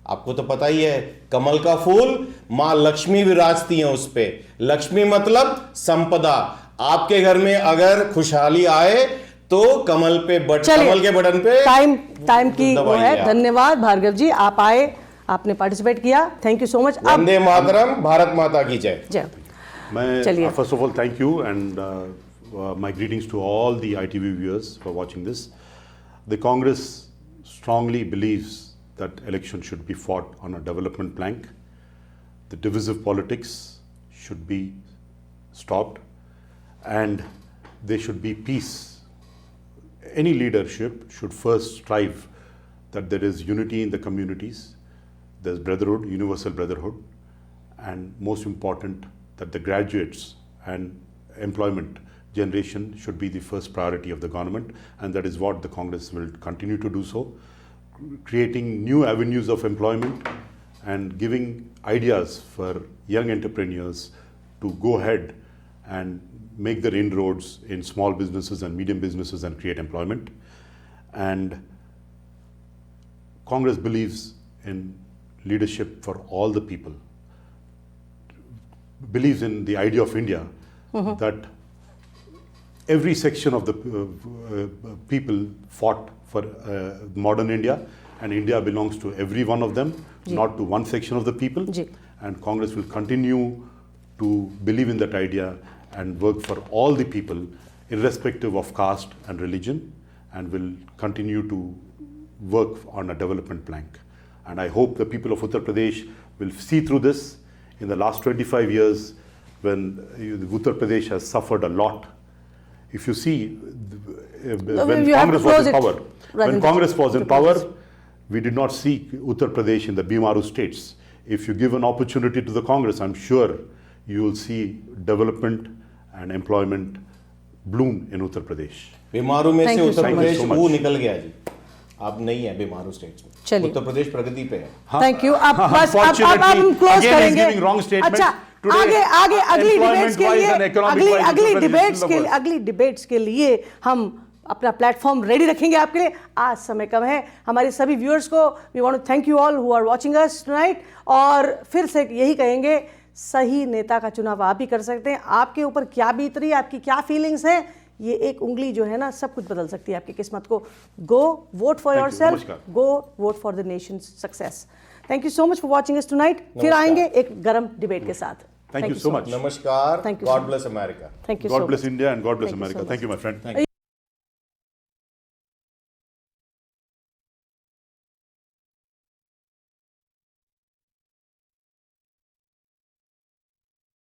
आपको तो पता ही है, कमल का फूल, मां लक्ष्मी विराजती हैं उस पे। लक्ष्मी मतलब संपदा। आपके घर में अगर खुशहाली आए तो कमल के बटन पे टाइम की वो है। धन्यवाद भार्गव जी, आप आए, आपने पार्टिसिपेट किया, thank you so much. Vande Mataram, Bharat माता की जय। जय। मैं first of all thank you and my greetings to all the ITV viewers for watching this. The Congress strongly believes that election should be fought on a development plank. The divisive politics should be stopped and there should be peace. Any leadership should first strive that there is unity in the communities, there's brotherhood, universal brotherhood, and most important, that the graduates and employment generation should be the first priority of the government, and that is what the Congress will continue to do so, creating new avenues of employment and giving ideas for young entrepreneurs to go ahead and make their inroads in small businesses and medium businesses and create employment. And Congress believes in leadership for all the people, believes in the idea of India, that every section of the people fought for modern India, and India belongs to every one of them, not to one section of the people. And Congress will continue to believe in that idea and work for all the people, irrespective of caste and religion, and will continue to work on a development plank. And I hope the people of Uttar Pradesh will see through this. In the last 25 years, when Uttar Pradesh has suffered a lot, if you see, when Congress was in power, we did not see Uttar Pradesh in the Bimaru states. If you give an opportunity to the Congress, I'm sure you will see development and employment bloom in Uttar Pradesh. बीमारू में से उत्तर प्रदेश वो निकल गया जी, अब नहीं है बीमारू states में। उत्तर प्रदेश प्रगति पे है। Thank you. अब बस अब हम क्लोज करेंगे। अच्छा, आगे अगली डिबेट्स के लिए हम अपना प्लेटफॉर्म रेडी रखेंगे आपके लिए। आज समय कम है। हमारे सभी व्यूअर्स को we want to thank you all who are watching us tonight, और फिर से यही कहेंगे, सही नेता का चुनाव आप ही कर सकते हैं। आपके ऊपर क्या बीत रही है, आपकी क्या फीलिंग्स हैं, ये एक उंगली जो है ना, सब कुछ बदल सकती है आपकी किस्मत को। Go vote for yourself, go vote for the nation's success. Thank you so much for watching us tonight. फिर आएंगे एक गरम डिबेट के साथ। Thank you so much. नमस्कार। God bless America. Thank you so much. God bless India and God bless America. Thank you, my friend.